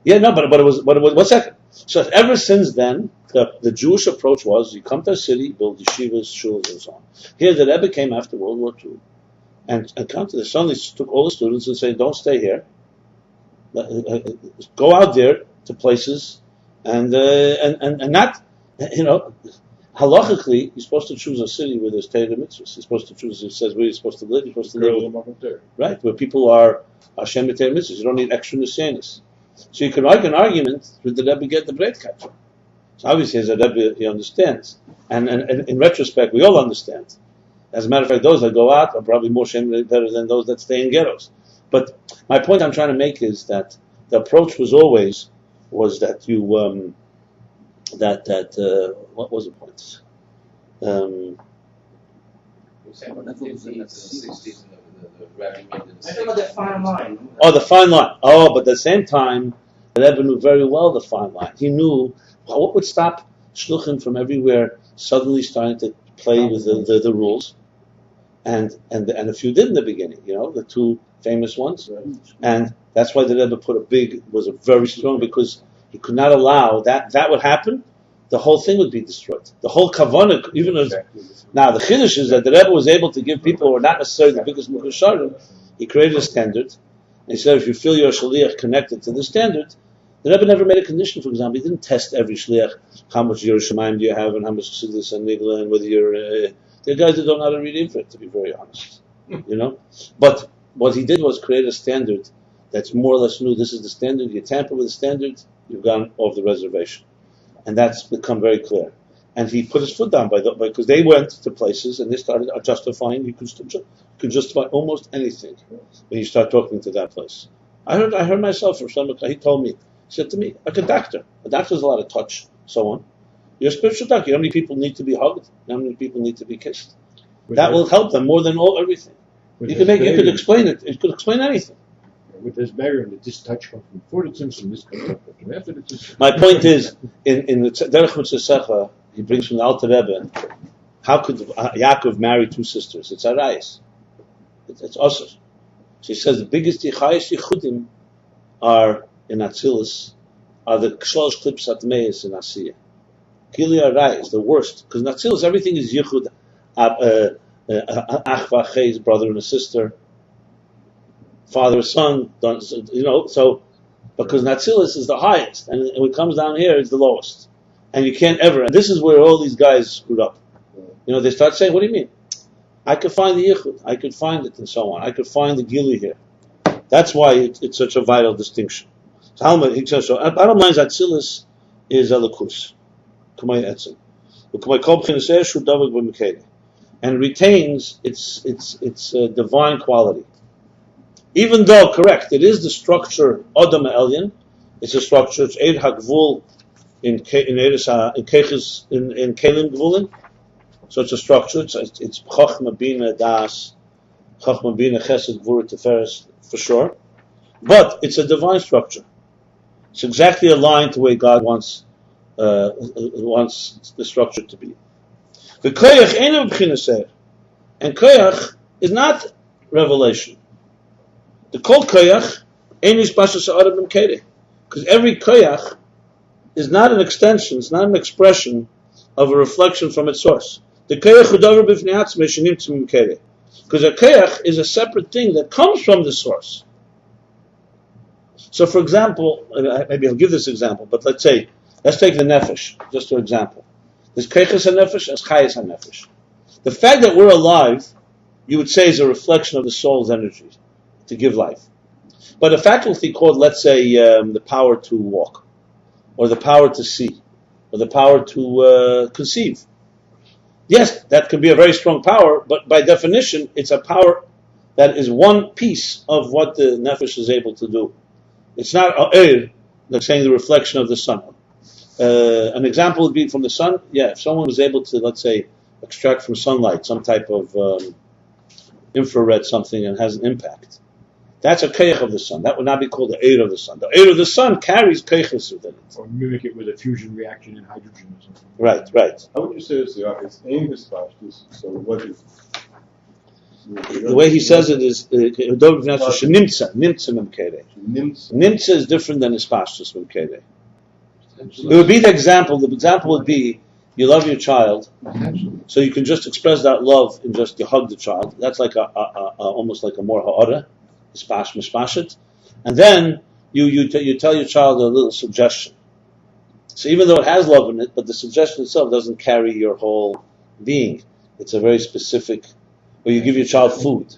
[SPEAKER 1] Yeah, no, but it was 1 second. So ever since then, the Jewish approach was you come to a city, build yeshivas, shuls, and so on. Here, the Rebbe came after World War II, and come to the suddenly took all the students and said, "Don't stay here. Go out there to places, and not, halachically, you're supposed to choose a city where there's Torah mitzvahs. You're supposed to choose. It says where you're supposed to live. You're supposed to live, right, where people are Hashem Torah mitzvahs. You don't need extra nisyanis. So you can make an argument with the Rebbe get the bread cut. So obviously, as a Rebbe, he understands, and in retrospect, we all understand. As a matter of fact, those that go out are probably more better than those that stay in ghettos. But my point I'm trying to make is that the approach was always that you what was the point?
[SPEAKER 2] You're saying about the 50s and the 60s and the Rabbi made the
[SPEAKER 6] I talk about the fine line.
[SPEAKER 1] Oh, the fine line. Oh, but at the same time, the Rebbe knew very well the fine line. He knew what would stop shluchim from everywhere suddenly starting to play with the rules, and a few did in the beginning. The two famous ones, and that's why the Rebbe was a very strong, because he could not allow that would happen. The whole thing would be destroyed. The whole kavanah, even as now the chiddush is that the Rebbe was able to give people who are not necessarily the biggest mukasharim. He created a standard. And he said, if you feel your shaliach connected to the standard, the Rebbe never made a condition. For example, he didn't test every shaliach how much Yerushalayim do you have and how much chassidus and nigla and whether you're. The guys that don't know how to read Ifrit, to be very honest, But what he did was create a standard that's more or less new. This is the standard. You tamper with the standard, you've gone off the reservation. And that's become very clear. And he put his foot down because they went to places and they started justifying. You could justify almost anything when you start talking to that place. I heard myself from someone. He told me, he said to me, like a doctor. A doctor has a lot of touch, so on. You're a spiritual doctor. How many people need to be hugged? How many people need to be kissed? That will help them more than everything. You could explain it. It could explain anything.
[SPEAKER 7] With this barrier and this touch from before the tzimtzum, this comes up after the tzimtzum.
[SPEAKER 1] My point is, in the Derech Mitzvah, he brings from the Alter Rebbe, how could Yaakov marry two sisters? It's arayis. It's also. So he says the biggest yichayis yichudim are in Atzilus, are the shlosh klips atmeis in Asiyah. Kili arayis, the worst, because in Atzilus everything is yichud, achva chez, brother and a sister, father, son, so because Natsilis is the highest, and when it comes down here, it's the lowest. And you can't ever, and this is where all these guys screwed up. They start saying, what do you mean? I could find the Yichud, I could find it, and so on. I could find the Gili here. That's why it's such a vital distinction. So bottom line is Natsilis is Elikus. And retains its divine quality. Even though, correct, it is the structure Adam Elyon, it's a structure. It's Eid Hagvul in Kelim Gvulin. So it's a structure. It's Chochma Bina Das, Chochma Bina Chesed Gvura Tiferes for sure. But it's a divine structure. It's exactly aligned to the way God wants the structure to be. The koach ain't b'chinas, and koach is not revelation. The kol koach ain't ispashas ha'adam b'mkeireh, because every koach is not an extension, it's not an expression of a reflection from its source. The koach hu davar b'fnei atzmei shenimtzu b'mkeireh, because a koach is a separate thing that comes from the source. So, for example, maybe I'll give this example, but let's take the nefesh, just for example. There's koach ha-nefesh, there's chayes ha-nefesh. The fact that we're alive, you would say, is a reflection of the soul's energy to give life. But a faculty called, let's say, the power to walk, or the power to see, or the power to conceive. Yes, that can be a very strong power, but by definition, it's a power that is one piece of what the nefesh is able to do. It's not like saying the reflection of the sun. An example would be from the sun. Yeah, if someone was able to, let's say, extract from sunlight some type of infrared something and has an impact, that's a koach of the sun. That would not be called the Eir of the sun. The Eir of the sun carries koachs within it.
[SPEAKER 7] Or mimic it with a fusion reaction in hydrogen or something.
[SPEAKER 1] Right.
[SPEAKER 5] How would you say it's Ayin Beis Volume? So what is
[SPEAKER 1] The way he says it is nimtza memkere. Nimtza is different than ispashtus memkere. It would be the example. The example would be you love your child, so you can just express that love in just you hug the child. That's like almost like a more ha'ara, mishpashet, and then you tell your child a little suggestion. So even though it has love in it, but the suggestion itself doesn't carry your whole being. It's a very specific. Or you give your child food.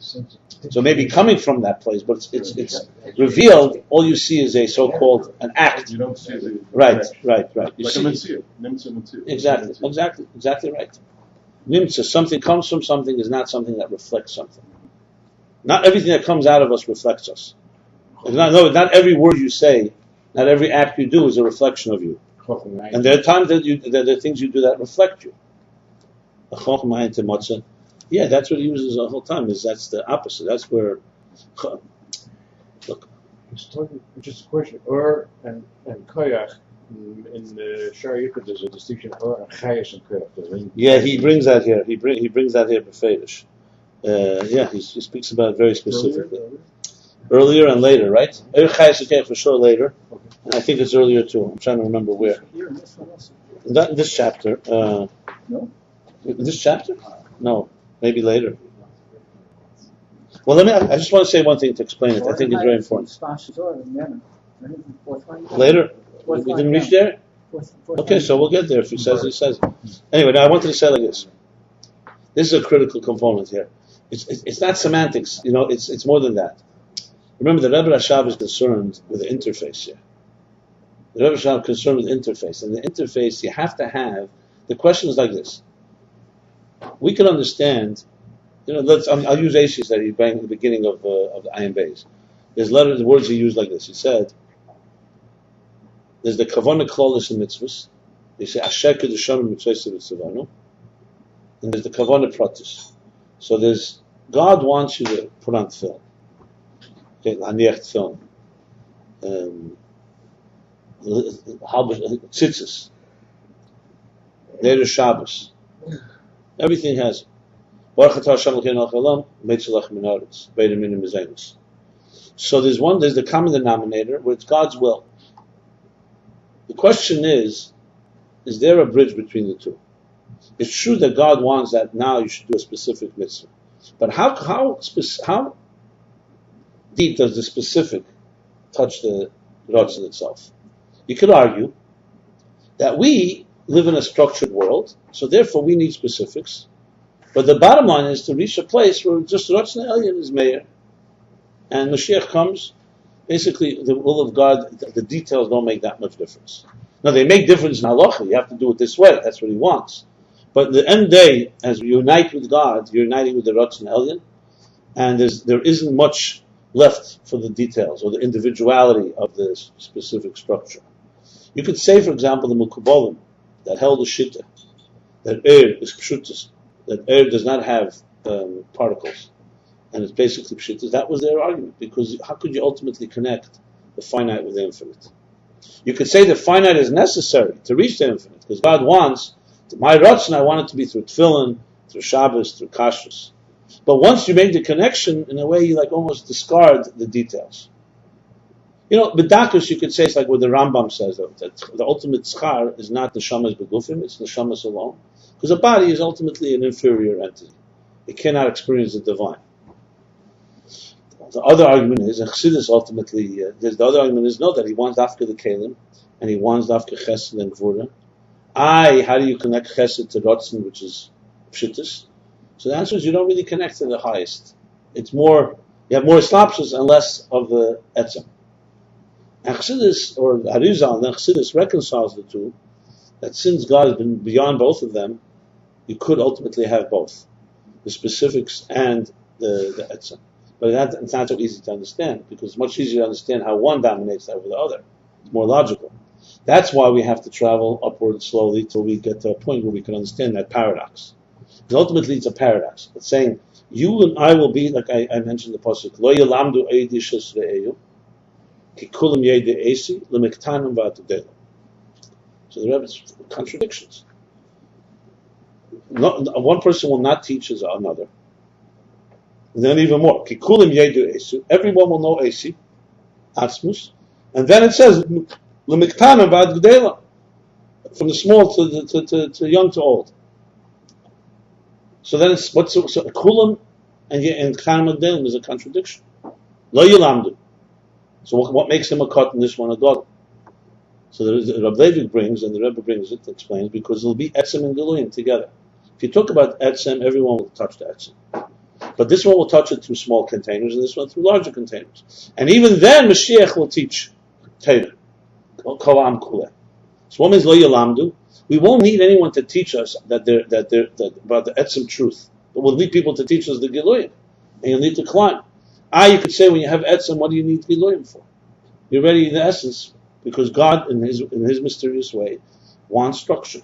[SPEAKER 1] So maybe coming from that place, but it's revealed. All you see is a so-called an act.
[SPEAKER 5] You don't see the
[SPEAKER 1] right. You
[SPEAKER 5] like
[SPEAKER 1] see,
[SPEAKER 5] a mitzvah.
[SPEAKER 1] Exactly right. Nimtza, something comes from something is not something that reflects something. Not everything that comes out of us reflects us. Not every word you say, not every act you do is a reflection of you. And there are times that there are things you do that reflect you. Yeah, that's what he uses the whole time. That's the opposite. That's where. Look.
[SPEAKER 7] Just a question. And koach in the Shariah there's a distinction. And chayes and koach.
[SPEAKER 1] Yeah, he brings that here. He brings that here befedish. He speaks about it very specifically. Earlier and later, right? Chayes and koach for sure later.
[SPEAKER 7] Okay.
[SPEAKER 1] And I think it's earlier too. I'm trying to remember where. Not in this chapter.
[SPEAKER 4] No.
[SPEAKER 1] This chapter? No. Maybe later. Well, I just want to say one thing to explain it. I think it's very important. Later? We didn't reach there? Okay, so we'll get there if he says it. Anyway, now I wanted to say like this. This is a critical component here. It's not semantics, it's more than that. Remember, the Rebbe Rashab is concerned with the interface here. The Rebbe Rashab is concerned with the interface. And the interface, you have to have, the question is like this. We can understand, I'll use Ashes that he brought at the beginning of the Ayin Beis. There's the words he used like this. He said, there's the kavanah klolis in mitzvahs. They say, asher kedushanim mitzvahs v'tzivanu. And there's the kavanah pratis. So there's, God wants you to put on film. Okay, haniach film. Tzitzis. Later Shabbos. Everything has. So there's the common denominator where it's God's will. The question is there a bridge between the two? It's true that God wants that now you should do a specific mitzvah. But how deep does the specific touch the Ratzon itself? You could argue that we live in a structured world, so therefore we need specifics. But the bottom line is to reach a place where just Ratzon Elyon is mayor, and Mashiach comes. Basically, the will of God, the details don't make that much difference. Now they make difference in halacha. You have to do it this way. That's what He wants. But at the end of the day, as we unite with God, you're uniting with the Ratzon Elyon, and there isn't much left for the details or the individuality of the specific structure. You could say, for example, the Mukubalim that held the Shitta, that air is pshutus, that air does not have particles, and it's basically pshutus. That was their argument, because how could you ultimately connect the finite with the infinite? You could say the finite is necessary to reach the infinite, because God wants, my Ratzon, I want it to be through Tefillin, through Shabbos, through Kashrus. But once you make the connection, in a way you almost discard the details. B'dakus, you could say it's like what the Rambam says, that the ultimate schar is not the shamas begufim, it's the shamas alone. Because the body is ultimately an inferior entity. It cannot experience the divine. The other argument is, and Chassidus ultimately, the other argument is that he wants dafka the kelim, and he wants dafka chesed and gvura. How do you connect chesed to Ratzon, which is pshittus? So the answer is you don't really connect to the highest. It's more, you have more slapshus and less of the etzem. And Chassidus, or Arizal, then Chassidus reconciles the two, that since God has been beyond both of them, you could ultimately have both, the specifics and the etzem. But it's not so easy to understand, because it's much easier to understand how one dominates over the other. It's more logical. That's why we have to travel upward slowly till we get to a point where we can understand that paradox. And ultimately, it's a paradox. It's saying, you and I will be, like I mentioned in the pasuk, Lo yalamdu eidi shesre'eyu, ki kulam yedi esi, lemektanim v'atudelu. So there are contradictions. One person will not teach as another. And then even more, ki kulam yedu esu, everyone will know esi, atzmus, and then it says, lemektanim v'atudelu, from the small to young to old. So then it's so kulam and kalam adelim is a contradiction. Lo yilamdu. So what makes him a cut and this one a dog? So the Rabbi David brings, and the Rebbe brings it, explains, because it'll be etzem and giluyim together. If you talk about etzem, everyone will touch the etzem. But this one will touch it through small containers, and this one through larger containers. And even then, Mashiach will teach Torah. Koam kuleh. So what means lo yilamdu? We won't need anyone to teach us that about the etzem truth. But we'll need people to teach us the giluyim. And you'll need to climb. You could say, when you have etzem, what do you need giluyim for? You're ready in the essence, because God, in His mysterious way, wants structure.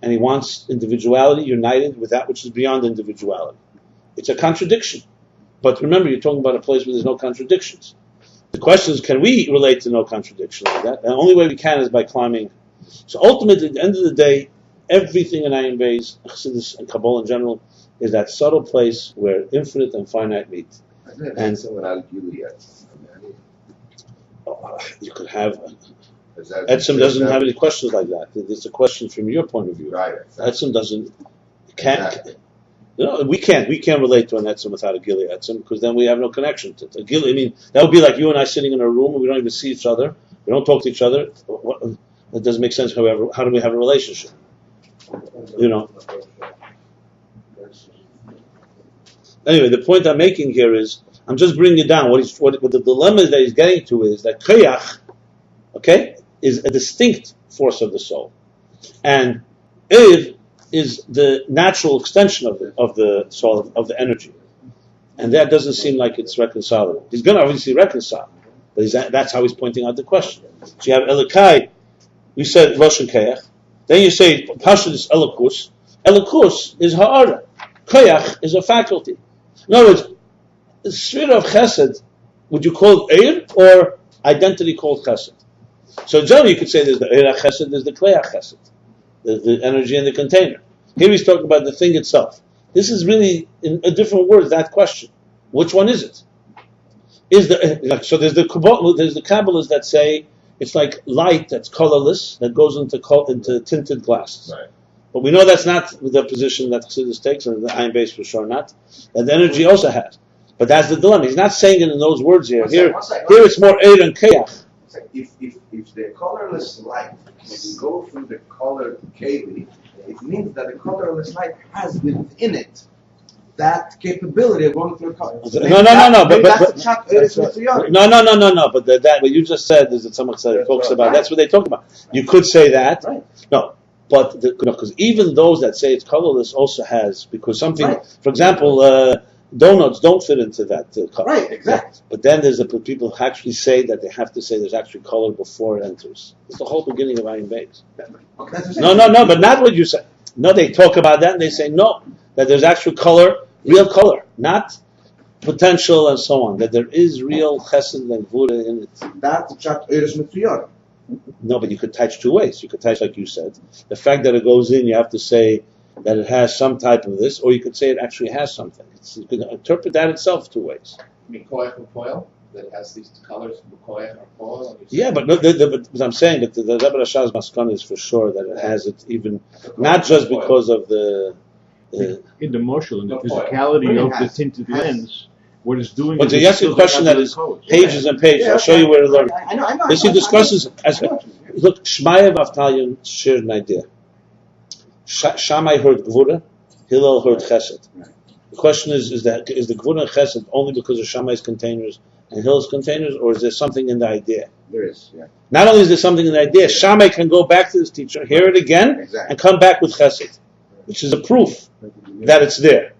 [SPEAKER 1] And He wants individuality united with that which is beyond individuality. It's a contradiction. But remember, you're talking about a place where there's no contradictions. The question is, can we relate to no contradiction like that? And the only way we can is by climbing. So ultimately, at the end of the day, everything in Ayin Beis, Chassidus and Kabbalah in general, is that subtle place where infinite and finite meet. And you could have Etzem doesn't have any questions like that. It's a question from your point of view.
[SPEAKER 4] Right.
[SPEAKER 1] Etzem can't. We can't relate to an Etzem without a Gili Etzem, because then we have no connection to it. A Gili, I mean, that would be like you and I sitting in a room and we don't even see each other. We don't talk to each other. That doesn't make sense. However, how do we have a relationship? Anyway, the point I'm making here is, I'm just bringing it down. What the dilemma that he's getting to is that koach, okay, is a distinct force of the soul, and ir is the natural extension of the soul, of the energy, and that doesn't seem like it's reconcilable. He's going to obviously reconcile, but that's how he's pointing out the question. So you have Elokei, we said Loshen koach, then you say Pashut is Elokus. Elokus is ha'ara. Koach is a faculty. In other words, the sphere of chesed, would you call it eir or identity called chesed? So generally you could say there's the eir chesed, there's the koach chesed, the energy in the container. Here he's talking about the thing itself. This is really, in a different word, that question. Which one is it? So there's the Kabbalists that say it's like light that's colorless that goes into tinted glasses.
[SPEAKER 3] Right.
[SPEAKER 1] But we know that's not the position that Chassidus takes, and the Ayin Beis for sure not. And the energy also has. But that's the dilemma. He's not saying it in those words here. Here it's more eir and koach.
[SPEAKER 4] If the colorless light can go through the colored cavity, it means that the colorless light has within it that capability of going through color.
[SPEAKER 1] No.
[SPEAKER 4] But
[SPEAKER 1] But what you just said is that someone talks about. Right. That's what they talk about. You could say that. Right. No. But because even those that say it's colorless also has, because something, right. For example, donuts don't fit into that color.
[SPEAKER 4] Right, exactly.
[SPEAKER 1] But then there's the people who actually say that they have to say there's actually color before it enters. It's the whole beginning of Ayin Beis.
[SPEAKER 4] Okay,
[SPEAKER 1] No, but not what you say. No, they talk about that and they say no, that there's actual color, real color, not potential and so on. That there is real chesed and gvura in it.
[SPEAKER 4] That's chat eres mitzviyah.
[SPEAKER 1] No, but you could touch two ways. You could touch, like you said. The fact that it goes in, you have to say that it has some type of this, or you could say it actually has something. You can interpret that itself two ways.
[SPEAKER 2] You mean koach or foil that has these colors, koach or foil?
[SPEAKER 1] Yeah, but I'm saying that the Rebbe Rashal's maskana is for sure that it has it even, not just because of the
[SPEAKER 7] in the motion and the physicality of the tinted lens. What it's doing.
[SPEAKER 1] But to answer the question that is pages and pages, I'll show you where to learn.
[SPEAKER 4] I know.
[SPEAKER 1] This he discusses. Look, Shmaya Vavtalion shared an idea. Shammai heard Gvura, Hillel heard Chesed. The question is the Gvura and Chesed only because of Shammai's containers and Hillel's containers, or is there something in the idea?
[SPEAKER 4] There is, yeah.
[SPEAKER 1] Not only is there something in the idea, Shammai can go back to his teacher, hear it again, and come back with Chesed, which is a proof that it's there.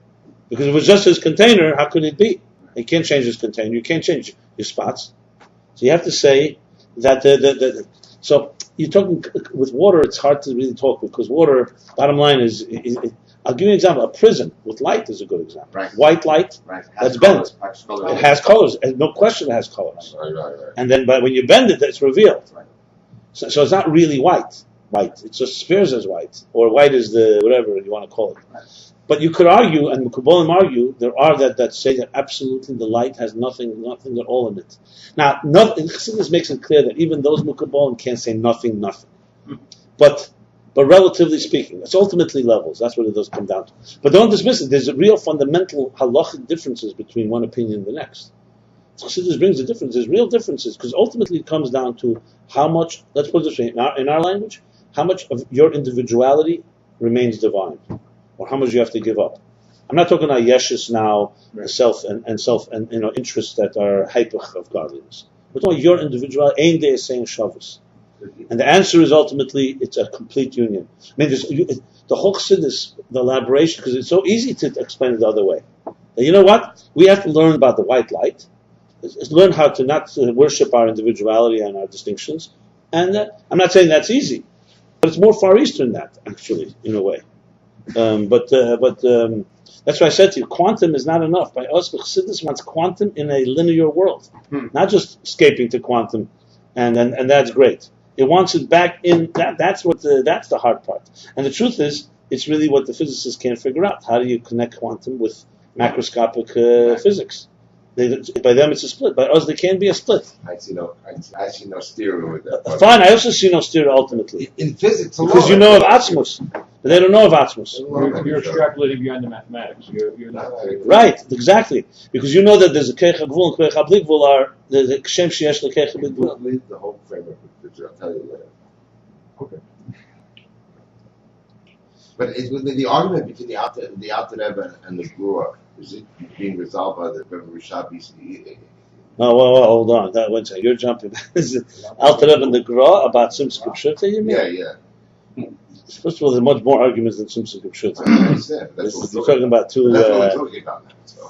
[SPEAKER 1] Because if it was just his container, how could it be? You can't change its container. You can't change your spots. So you have to say that so you're talking with water. It's hard to really talk because water. Bottom line is I'll give you an example. A prism with light is a good example.
[SPEAKER 3] Right.
[SPEAKER 1] White light,
[SPEAKER 3] Right.
[SPEAKER 1] that's bent.
[SPEAKER 3] Colors.
[SPEAKER 1] It has colors. And no question it has colors.
[SPEAKER 3] Right.
[SPEAKER 1] And then, but when you bend it, it's revealed.
[SPEAKER 3] Right.
[SPEAKER 1] So it's not really white. White. It just appears as white, or white is the whatever you want to call it.
[SPEAKER 3] Right.
[SPEAKER 1] But you could argue, and Mekubalim argue, there are that say that absolutely the light has nothing at all in it. Now, Chassidus makes it clear that even those Mekubalim can't say nothing. But relatively speaking, it's ultimately levels. That's what it does come down to. But don't dismiss it. There's real fundamental halachic differences between one opinion and the next. Chassidus brings the difference. There's real differences because ultimately it comes down to how much. Let's put it this way: in our language, how much of your individuality remains divine, or how much you have to give up. I'm not talking about yeshus now, self and interests that are hypach of godliness. We're talking your individuality. Ein de saying shavus. And the answer is ultimately it's a complete union. I mean, the whole Chassidus, the elaboration, because it's so easy to explain it the other way. And you know what? We have to learn about the white light. Learn how to not worship our individuality and our distinctions. And I'm not saying that's easy, but it's more Far Eastern than that, actually, in a way. But that's why I said to you, quantum is not enough. By us, Chassidus wants quantum in a linear world, not just escaping to quantum, and that's great. It wants it back in. That's the hard part. And the truth is, it's really what the physicists can't figure out. How do you connect quantum with macroscopic physics? By them, it's a split. By us, there can be a split.
[SPEAKER 3] I see no stereo with that.
[SPEAKER 1] Fine, I also see no stereo ultimately.
[SPEAKER 4] In physics alone.
[SPEAKER 1] Because you know of Atmos, but they don't know of Atmos.
[SPEAKER 7] You're extrapolating beyond the mathematics. You're not
[SPEAKER 1] Right, exactly. Because you know that there's a keach hagvul and keich habli gvul are the kshem sheyesh lekeich habli gvul.
[SPEAKER 3] Leave the whole framework of the picture. I'll tell you later.
[SPEAKER 7] okay.
[SPEAKER 3] But the argument between the Alter Rebbe and the Brewer, is it being resolved by the Rebbe Rishabi?
[SPEAKER 1] Oh, well, hold on. One second. You're jumping. Is it Alter Rebbe and the Gra about Simcha Pshuta, you mean?
[SPEAKER 3] Yeah.
[SPEAKER 1] First of all, there's much more arguments than Simcha Pshuta.
[SPEAKER 3] I understand. That's what
[SPEAKER 1] You're talking about two.
[SPEAKER 3] That's what we're talking about now. So.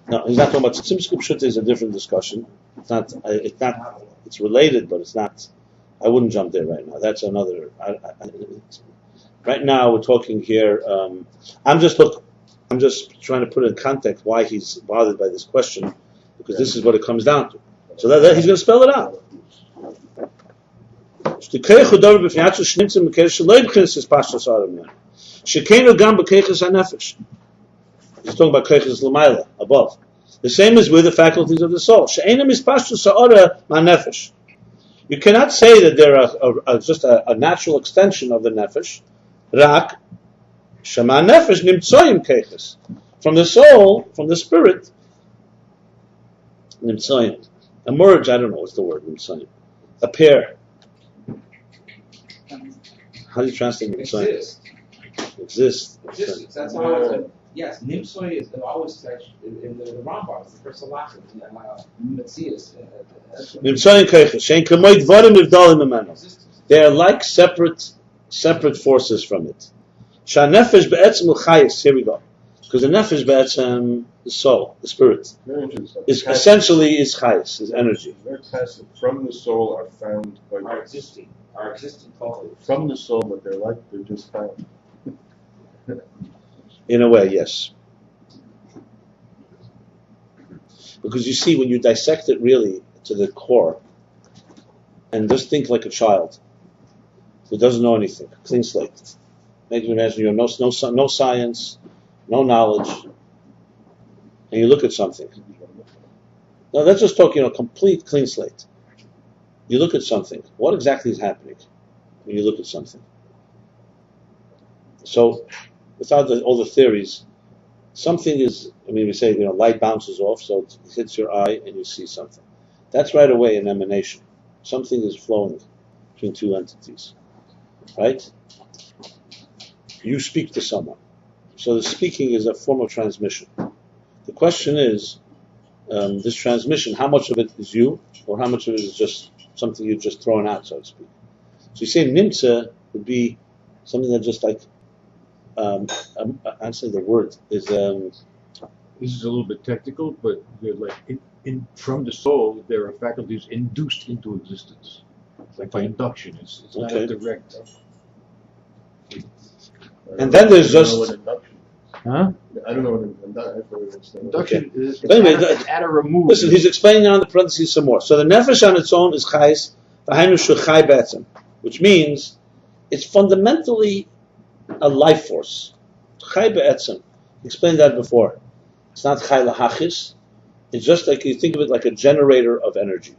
[SPEAKER 1] No, he's not talking about Simcha Pshuta. Is a different discussion. It's not. It's related, but it's not. I wouldn't jump there right now. That's another. Right now, we're talking here. I'm just trying to put in context why he's bothered by this question, because this is what it comes down to. So that he's going to spell it out. He's talking about koach l'mayla, above. The same is with the faculties of the soul. You cannot say that they're just a natural extension of the nefesh. Rak shema nefesh nimtsoyim keiches. From the soul, from the spirit, nimtsoyim. Emerge, I don't know what's the word, nimtsoyim. Appear. How do you translate nimtsoyim? Exist.
[SPEAKER 2] Existence. That's how I said. Yes, nimtsoy is always touched in the Rambam. It's the first halachah. Metzias.
[SPEAKER 1] Nimtsoyim keiches. Shein kamoy dvarim nivdalim imenu. They are like separate forces from it. Shanefesh be'etzem l'chayis. Here we go. Because the nefesh be'etzem, the soul, the spirit, is essentially is chayis, is energy.
[SPEAKER 5] Very passive. From the soul are found by
[SPEAKER 2] Our existing totally.
[SPEAKER 5] from the soul, but they're just found.
[SPEAKER 1] In a way, yes. Because you see, when you dissect it really to the core, and just think like a child who doesn't know anything, clean slate. Make you imagine you have no science, no knowledge, and you look at something. No, let's just talk, complete clean slate. You look at something. What exactly is happening when you look at something? So, without all the theories, something is, we say, light bounces off, so it hits your eye and you see something. That's right away an emanation. Something is flowing between two entities. Right? You speak to someone. So the speaking is a form of transmission. The question is, this transmission, how much of it is you, or how much of it is just something you've just thrown out, so to speak? So you say nimtza would be something that just like, I'd say the word is
[SPEAKER 7] This is a little bit technical, but they're like from the soul, there are faculties induced into existence, like by induction. It's not a direct.
[SPEAKER 1] And then there's just.
[SPEAKER 7] Huh?
[SPEAKER 5] I don't know what
[SPEAKER 7] Induction is
[SPEAKER 1] at
[SPEAKER 7] a remove.
[SPEAKER 1] Listen, he's explaining on the parentheses some more. So the nefesh on its own is chayes, which means it's fundamentally a life force. Chay be'etzem. Explained that before. It's not chay lahachis. It's just like you think of it like a generator of energy.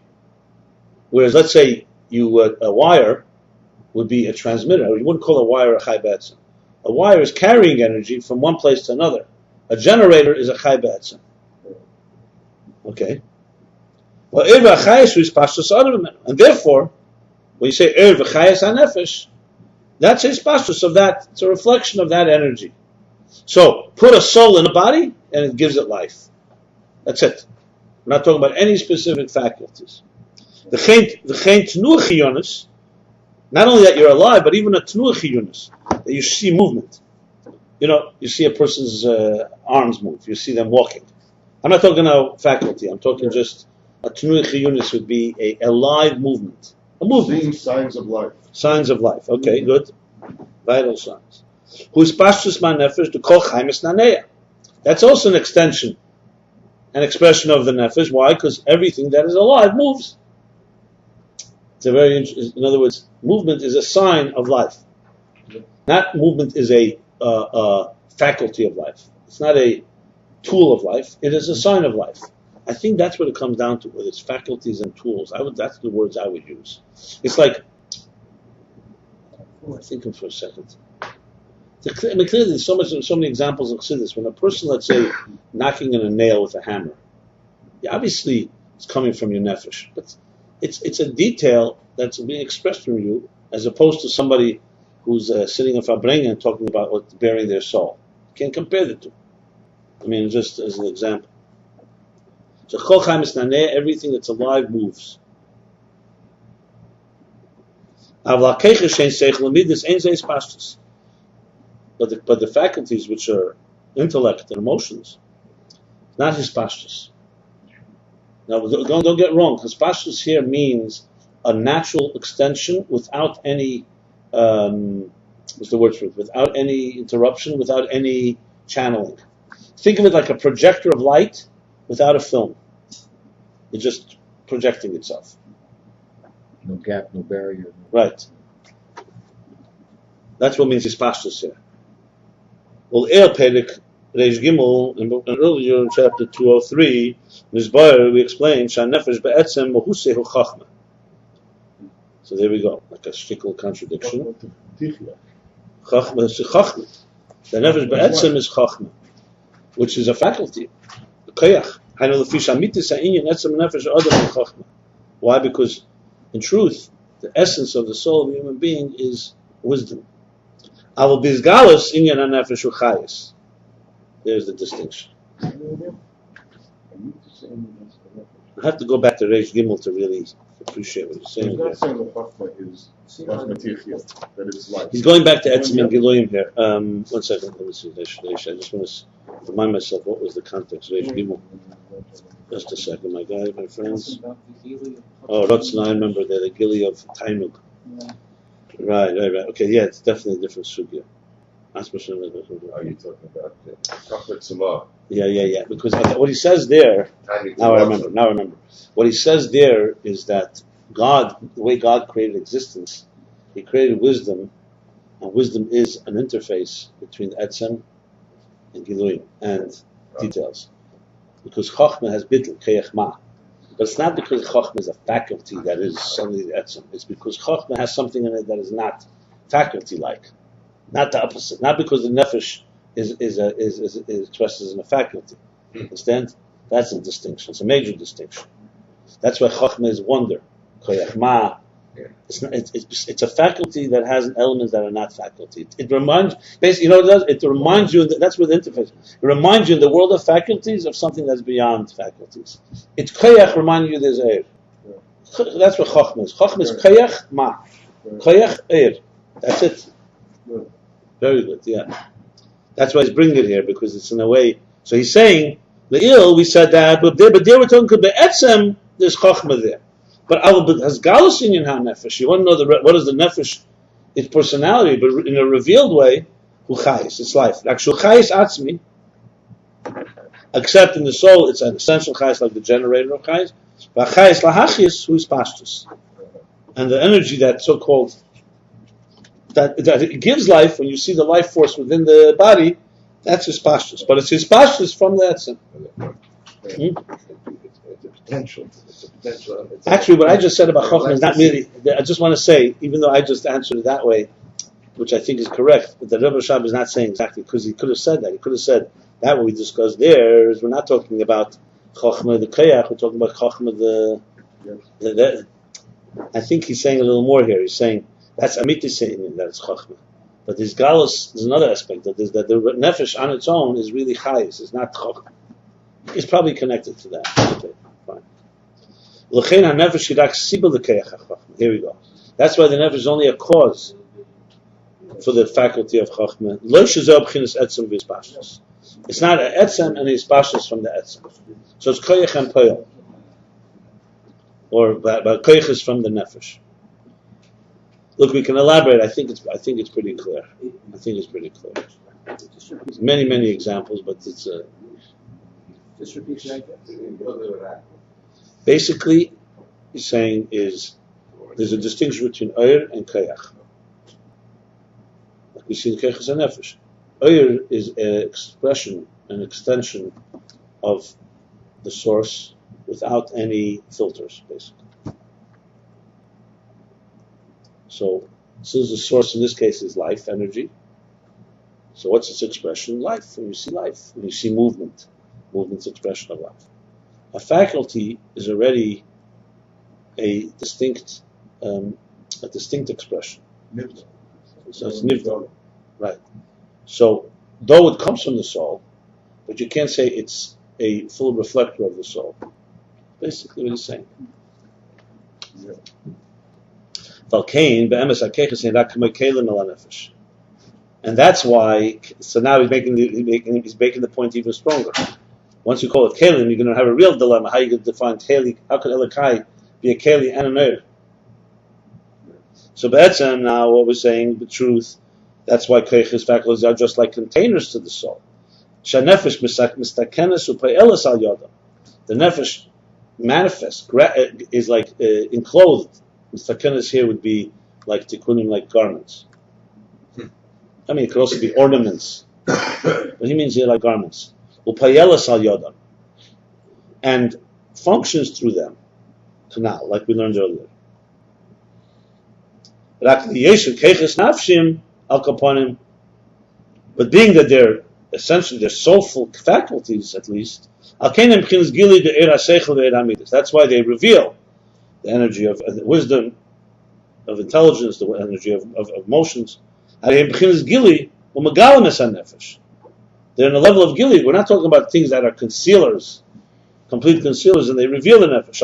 [SPEAKER 1] Whereas, let's say a wire would be a transmitter. You wouldn't call a wire a chay be'etzem. A wire is carrying energy from one place to another. A generator is a chay be'etzem. Okay. Well, and therefore, when you say v'chayes hanefesh, that's his pashtus of that. It's a reflection of that energy. So put a soul in a body, and it gives it life. That's it. We're not talking about any specific faculties. The chen t'nuah chiyunis, not only that you're alive, but even a t'nuah chiyunis, that you see movement. You see a person's arms move. You see them walking. I'm not talking about faculty. I'm talking just a t'nuah chiyunis would be a live movement. A movement.
[SPEAKER 5] Seeing signs of life.
[SPEAKER 1] Signs of life. Okay, good. Vital signs. Who's pashtus man nefesh to koach naneya. That's also an extension, an expression of the nefesh. Why? Because everything that is alive moves. It's a very in other words, movement is a sign of life. Not movement is a faculty of life. It's not a tool of life. It is a sign of life. I think that's what it comes down to, with its faculties and tools. That's the words I would use. It's like, I'm thinking for a second. Clearly, there's so many examples of chassidus. When a person, let's say, knocking in a nail with a hammer, obviously it's coming from your nefesh, but it's a detail that's being expressed from you, as opposed to somebody who's sitting in Fabrenga and talking about what's bearing their soul. You can't compare the two. I mean, just as an example. So everything that's alive moves. But the faculties, which are intellect and emotions, not his pashtus. Now, don't get wrong. His pashtus here means a natural extension without any, what's the word for it? Without any interruption, without any channeling. Think of it like a projector of light without a film. It's just projecting itself.
[SPEAKER 7] No gap, no barrier.
[SPEAKER 1] Right. That's what means his pashtus here. Well, Perik Reish Gimel, earlier in chapter 203, Mizbar, we explained Shanefesh be'etzem mohusehu chachma. So there we go, like a shtickle contradiction. Chachma is chachma. The nefesh be'etzem is chachma, which is a faculty, the koach. Why? Because in truth, the essence of the soul of a human being is wisdom. There's the distinction. I have to go back to Reish Gimel to really appreciate what he's saying.
[SPEAKER 5] He's not saying the chachma is that it is life.
[SPEAKER 1] He's going back to Etzem and Giluyim here. 1 second, let me see. I just want to remind myself what was the context. Reish Gimel. Just a second, my friends. Oh, Rotzen, I remember the Gili of Tainug. Right. Okay, yeah, it's definitely a different sugya.
[SPEAKER 3] Are you talking about Chachma Tzemah?
[SPEAKER 1] Yeah. Because what he says there, now I remember. What he says there is that God, the way God created existence, He created wisdom, and wisdom is an interface between Etzem and Giluyim and details. Because Chachma has bittul, koach ma. But it's not because Chachma is a faculty that is suddenly the Etzem. It's because Chachma has something in it that is not faculty-like. Not the opposite. Not because the nefesh is expressed as a faculty. Understand? That's a distinction. It's a major distinction. That's why Chachma is wonder. Koach ma. It's a faculty that has elements that are not faculty. It reminds, basically, you know what it does? It reminds you, that's where the interface. It reminds you in the world of faculties of something that's beyond faculties. It's koach reminding you there's air. That's what Chachma is. Chachma is koach ma. Koach air. That's it. Very good, yeah. That's why he's bringing it here, because it's in a way. So he's saying Le'il, we said that, but there we're talking about be'etzem, there's chokhmah there. But has galus in ha-nefesh. You want to know what is the nefesh? Its personality, but in a revealed way, hu chayis, it's life. Actual chayis atzmi, except in the soul, it's an essential chayis like the generator of chayis. But chayis lahachis, who is pashtus. And the energy that so-called, that it gives life, when you see the life force within the body, that's his pashtus. But it's his pashtus from the etzem.
[SPEAKER 4] It's a potential.
[SPEAKER 1] Actually, what I just said about Chochmah is not really, I just want to say, even though I just answered it that way, which I think is correct, but the Rebbe Rashab is not saying exactly, because he could have said that. He could have said, that what we discussed there is we're not talking about Chochmah the koach, we're talking about Chochmah the I think he's saying a little more here. He's saying, that's Amiti saying that it's Chochmah. But this galus, there's another aspect of this, that the nefesh on its own is really chayis, it's not Chochmah. It's probably connected to that. Okay, fine. Here we go. That's why the nefesh is only a cause for the faculty of Chochmah. It's not an etzem and it's pashtus from the etzem. So it's koach and poyel. Or koach is from the nefesh. Look, we can elaborate. I think it's pretty clear. Many examples, but it's
[SPEAKER 2] Just repeat that.
[SPEAKER 1] basically, he's saying is there's a distinction between oyer and koach. Like we see in koach and nefesh. Oyer is an expression, an extension of the source without any filters, basically. So, since the source in this case is life, energy, so what's its expression? Life. When you see life, when you see movement's expression of life. A faculty is already a distinct expression. So it's nivda, right? So, though it comes from the soul, but you can't say it's a full reflector of the soul. Basically, what he's saying. And that's why. So now he's making the point even stronger. Once you call it kelim, you're going to have a real dilemma. How are you going to define keli? How can Elokei be a keli and an oyer? So be'etzem now, what we're saying, the truth. That's why koach's faculties are just like containers to the soul. Shanefesh mistakenes u'pe'eles al yodam. The nefesh manifests, is like enclosed. Mistakenes here would be like tikkunim, like garments. I mean, it could also be ornaments. But he means here like garments. U'pe'eles al yodam. And functions through them. Canal, like we learned earlier. But being that they're essentially their soulful faculties, at least, that's why they reveal the energy of wisdom, of intelligence, the energy of emotions. They're in a level of gili. We're not talking about things that are concealers, complete concealers, and they reveal the nefesh.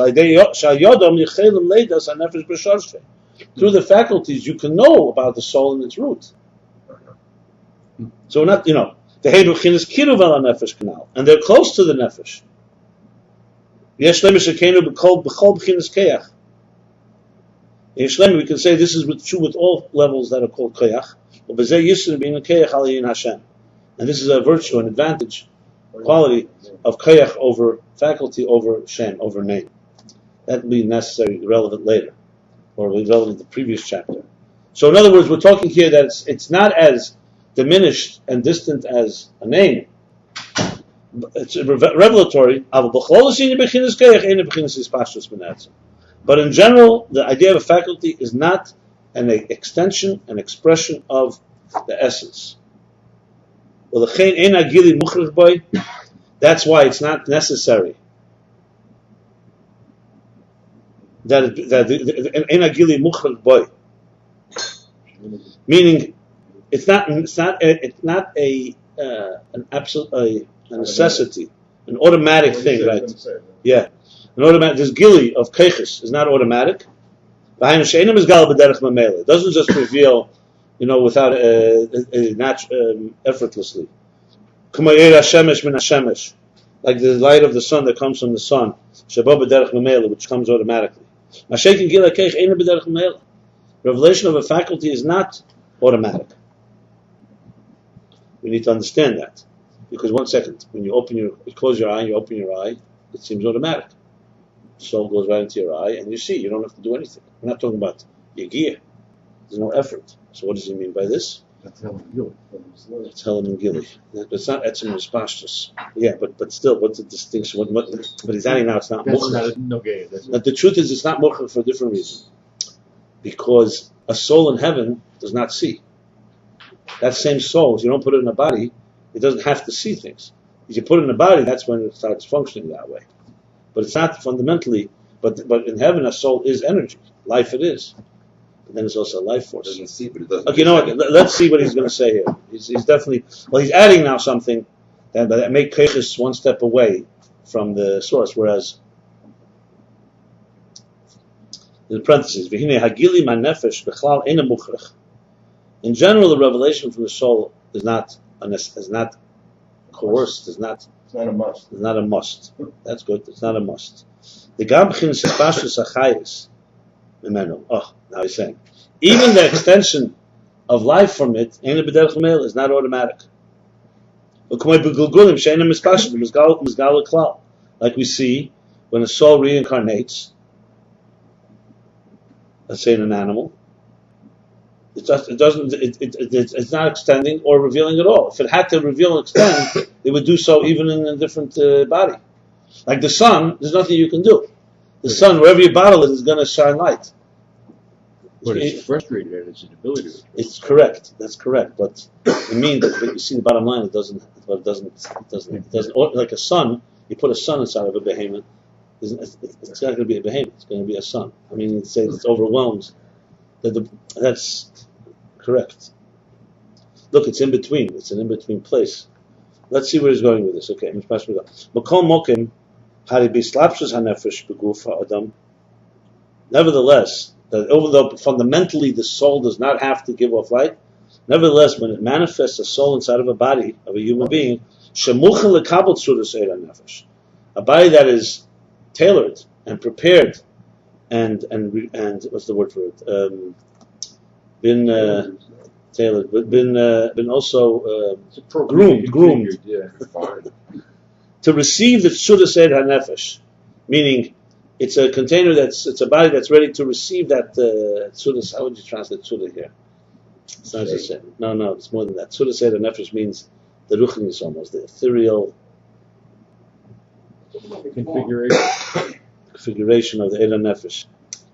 [SPEAKER 1] Through the faculties, you can know about the soul and its root. So we're not, the Hebruchin is kiruv al nefesh canal, and they're close to the nefesh. We can say this is true with all levels that are called koach. And this is a virtue, an advantage, quality of koach over faculty, over shem, over name. That will be necessary, relevant later, or relevant to the previous chapter. So in other words, we're talking here that it's not as diminished and distant as a name. It's revelatory. But in general, the idea of a faculty is not an extension, an expression of the essence. That's why it's not necessary meaning it's not an absolute a necessity, an automatic thing, right? Yeah, an automatic. This gili of koachis is not automatic. It doesn't just reveal, without effortlessly. like the light of the sun that comes from the sun, which comes automatically. Revelation of a faculty is not automatic. We need to understand that. Because 1 second, when you close your eye and you open your eye, it seems automatic. The soul goes right into your eye and you see, you don't have to do anything. We're not talking about yagir. There's no effort. So what does he mean by this?
[SPEAKER 5] That's Helen Gilly.
[SPEAKER 1] It's Helen and Gilly. It's not etzem respashtus. Yeah, but still, what's the distinction? But he's adding now it's not
[SPEAKER 7] That's
[SPEAKER 1] mukhach.
[SPEAKER 7] not no gay.
[SPEAKER 1] But the truth is, it's not mukhach for a different reason. Because a soul in heaven does not see. That same soul, if you don't put it in a body, it doesn't have to see things. If you put it in a body, that's when it starts functioning that way. But it's not fundamentally. But in heaven, a soul is energy, life. It is. But then it's also a life force.
[SPEAKER 3] It doesn't see, but it doesn't.
[SPEAKER 1] Okay, you know what? Let's see what he's going to say here. He's definitely he's adding now something that makes koach one step away from the source. Whereas in parentheses, "V'hinei hagili manefesh b'chlal eina muchrach." In general, the revelation from the soul is not coerced. It's not
[SPEAKER 5] a must.
[SPEAKER 1] It's not a must. That's good. It's not a must. The gabchin sipashus achayis. Oh, now he's saying, even the extension of life from it, is not automatic. Like we see when a soul reincarnates, let's say in an animal, it's not extending or revealing at all. If it had to reveal and extend, it would do so even in a different body. Like the sun, there's nothing you can do. The sun, wherever you bottle it, is going to shine light.
[SPEAKER 7] But it's frustrated at its inability.
[SPEAKER 1] It's correct. That's correct. But it means that you see the bottom line. It doesn't. Like a sun, you put a sun inside of a behemoth. It's not going to be a behemoth. It's going to be a sun. I mean, you'd say it's overwhelmed. That's correct. Look, it's in between. It's an in-between place. Let's see where he's going with this. Okay. Nevertheless, that although fundamentally the soul does not have to give off light, nevertheless, when it manifests a soul inside of a body of a human being, a body that is tailored and prepared and what's the word for it? Been tailored, but been also groomed.
[SPEAKER 7] Yeah.
[SPEAKER 1] To receive the Tzudas Eid HaNefesh, meaning it's a container it's a body that's ready to receive that Tzudas. How would you translate Tzudah here? It's not just no, it's more than that. Tzudas Eid HaNefesh means the ruchnis almost, the ethereal configuration of the Eid HaNefesh.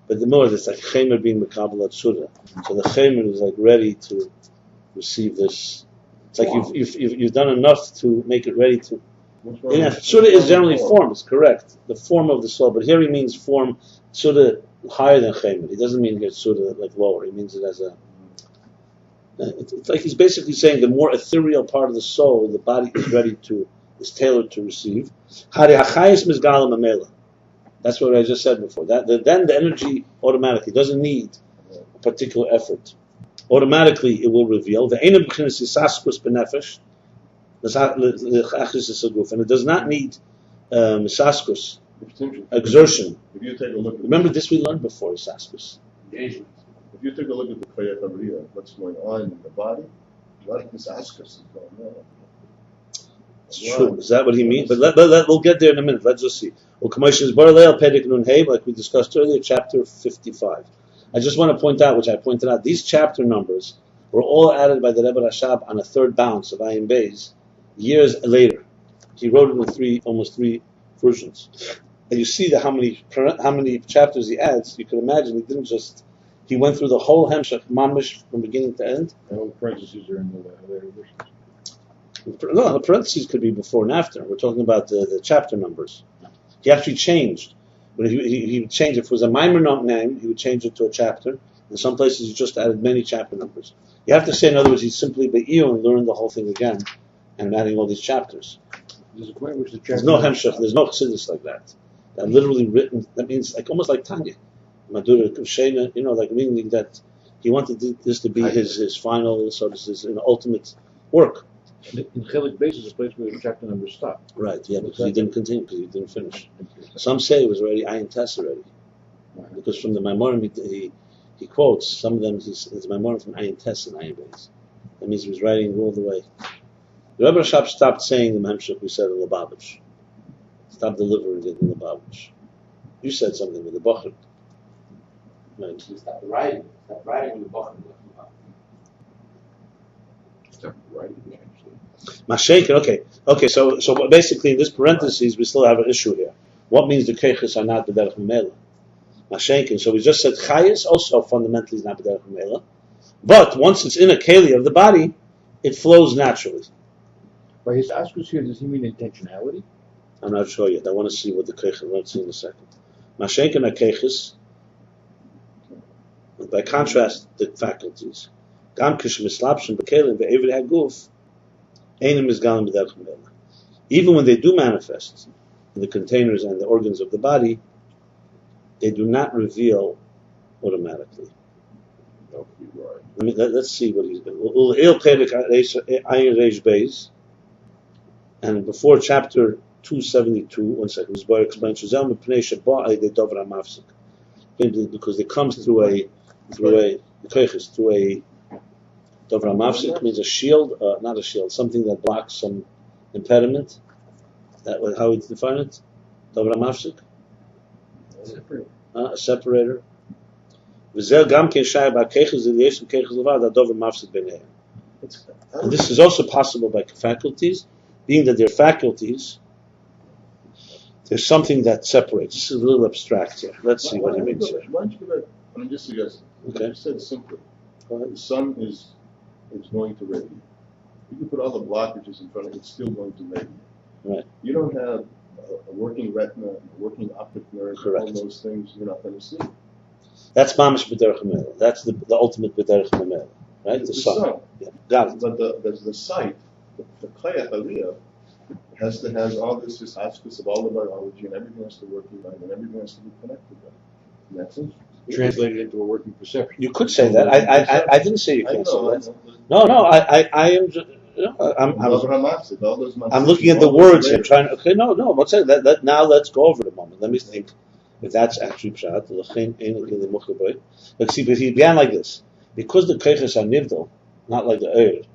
[SPEAKER 1] But the more, it's like Chemer being Mekabel Tzudah. So the Chemer is like ready to receive this. It's like you've done enough to make it ready to. Tzudah is generally form, it's correct. The form of the soul, but here he means form Tzudah higher than Chemer. He doesn't mean here Tzudah like lower. He means it as a. It's like he's basically saying the more ethereal part of the soul, the body is tailored to receive. That's what I just said before. Then the energy automatically doesn't need a particular effort. Automatically, it will reveal the ein b'chinas isaskus benefesh, and it does not need isaskus, exertion.
[SPEAKER 5] If you take a look at
[SPEAKER 1] Remember this we learned before isaskus.
[SPEAKER 5] if you take a look at the koach, what's going on in the body, a lot of this askus is going on.
[SPEAKER 1] It's true. Is that what he means? But we'll get there in a minute. Let's just see. Like we discussed earlier, chapter 55. I just want to point out, which I pointed out, these chapter numbers were all added by the Rebbe Rashab on a third bounce of Ayin Beis years later. He wrote it in almost three versions. And you see how many chapters he adds. You can imagine he went through the whole Hemshech Mamish from beginning to end.
[SPEAKER 7] And all the parentheses are in the later versions.
[SPEAKER 1] No, the parentheses could be before and after. We're talking about the chapter numbers. He actually changed. But he would change it. If it was a Maimer name, he would change it to a chapter. In some places, he just added many chapter numbers. You have to say, in other words, he's simply Be'il and learned the whole thing again and adding all these chapters.
[SPEAKER 7] There's a point which
[SPEAKER 1] There's no Hemshech, there's no Chassidus like that. That literally written, that means almost like Tanya. Madura Kushena, like meaning that he wanted this to be his final, so this is an ultimate work.
[SPEAKER 7] In Chelik Beis is a place where the chapter number stopped.
[SPEAKER 1] Right, yeah, because he didn't continue, because he didn't finish. Some say it was already Ayin Tess already. Because from the Maimorim, he quotes, some of them, it's Maimorim from Ayin Tess and Ayin Beis. That means he was writing all the way. The Rebbe Rashab stopped saying the Memshech we said in Lubavitch. Stopped delivering it in Lubavitch. You said something with the Bochum. Right.
[SPEAKER 2] We stopped writing with the book.
[SPEAKER 3] Stop writing, actually.
[SPEAKER 1] Mashenkin, okay, so basically in this parentheses we still have an issue here. What means the koachs are not b'derech memela? Mashenkin, so we just said chayis also fundamentally is not b'derech memela, but once it's in a keli of the body, it flows naturally.
[SPEAKER 7] By his askus here, does he mean intentionality?
[SPEAKER 1] I'm not sure yet. I want to see what the koachs. Let's see in a second. Mashenkin are koachs. By contrast, the faculties. Gam kishmislapshin b'kelim be'evri haguf. Even when they do manifest in the containers and the organs of the body, they do not reveal automatically. Let's see what he's doing. And before chapter 272, one second, this boy explains because it comes through a Dovra Mafsik means a shield, not a shield, something that blocks some impediment. That was how we define it. Dovra Mafsik? A separator. And this is also possible by faculties, being that they're faculties, there's something that separates. This is a little abstract here. Let's see what he means here.
[SPEAKER 5] Why don't you go back? I'm just suggesting.
[SPEAKER 1] Okay.
[SPEAKER 5] You said simply, the sun is going to radiate. You can put all the blockages in front of it, it's still going to radiate.
[SPEAKER 1] Right.
[SPEAKER 5] You don't have a working retina, a working optic nerve,
[SPEAKER 1] Correct.
[SPEAKER 5] all those things you're not going to see.
[SPEAKER 1] That's mamish b'derech hamel. That's the ultimate b'derech hamel, right?
[SPEAKER 5] It's
[SPEAKER 1] The
[SPEAKER 5] the
[SPEAKER 1] sun.
[SPEAKER 5] sun.
[SPEAKER 1] Yeah. Got it.
[SPEAKER 5] But the sight, the koach aliyah, has all this aspects of all the biology, and everything has to work in line, and everything has to be connected. And that's it.
[SPEAKER 7] Translated into a working perception.
[SPEAKER 1] You could say that. I didn't say you can't say that. No, I am. I'm looking at the words here, trying. Okay, no. What's that? Now let's go over it a moment. Let me think if that's actually pshat. Let's see. But he began like this because the koachs are nivdal, not like the eir.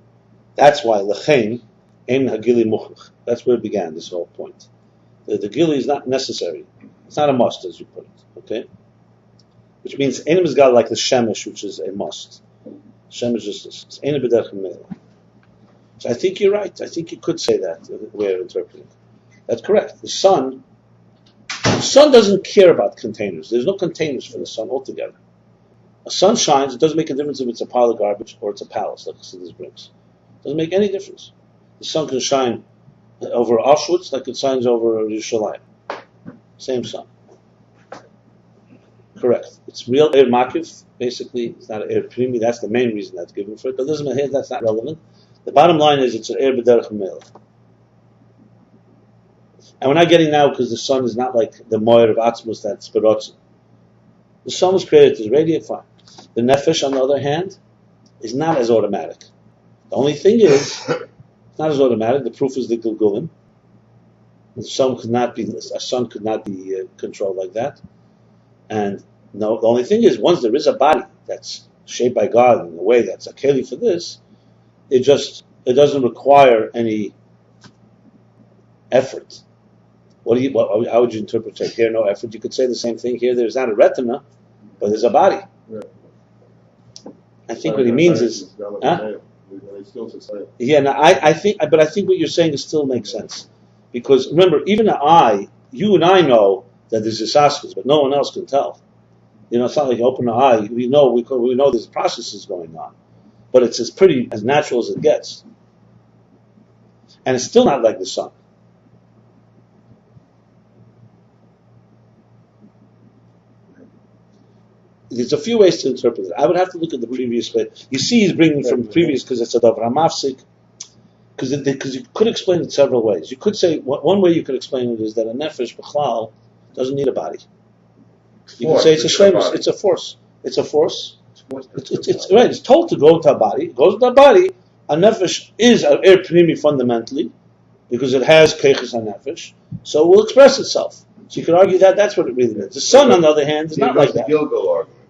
[SPEAKER 1] That's why lechein ein hagili muchach. That's where it began. This whole point. The gili is not necessary. It's not a must, as you put it. Okay. Which means Einim is got like the Shemesh, which is a must. Shemesh is this. It's Einim b'derech hamel. So I think you're right. I think you could say that we're interpreting. That's correct. The sun doesn't care about containers. There's no containers for the sun altogether. A sun shines. It doesn't make a difference if it's a pile of garbage or it's a palace, like Chassidus brings. It doesn't make any difference. The sun can shine over Auschwitz like it shines over Yerushalayim. Same sun. Correct. It's real air makif, basically. It's not air primi. That's the main reason that's given for it. But it doesn't matter. That's not relevant. The bottom line is it's an air b'derech hamel. And we're not getting now because the sun is not like the moyer of Atzmus that's Berotzi. The sun was created to radiate fine. The nefesh, on the other hand, is not as automatic. The only thing is, it's not as automatic. The proof is the Gilgulim. A sun could not be controlled like that. And no, the only thing is, once there is a body that's shaped by God in a way that's a keli for this, it doesn't require any effort. How would you interpret it? Here, no effort. You could say the same thing here. There's not a retina, but there's a body.
[SPEAKER 5] Yeah.
[SPEAKER 1] I think what he means is, yeah. Now I think what you're saying still makes sense, because remember, even you and I know that there's this askus, but no one else can tell. It's not like you open an eye. We know there's processes going on, but it's as natural as it gets, and it's still not like the sun. There's a few ways to interpret it. I would have to look at the previous way. You see, he's bringing from previous because it's a Dovra Mafsik. Because you could explain it several ways. You could say one way you could explain it is that a nefesh b'chlal doesn't need a body. You could say it's a shlemus. It's a force. It's a force. It's right. It's told to go into a body. It goes into a body, A nefesh is an air primi fundamentally, because it has koach nefesh, so it will express itself. So you could argue that that's what it really means. The sun, on the other hand, is not like that.
[SPEAKER 3] The Gilgal argument.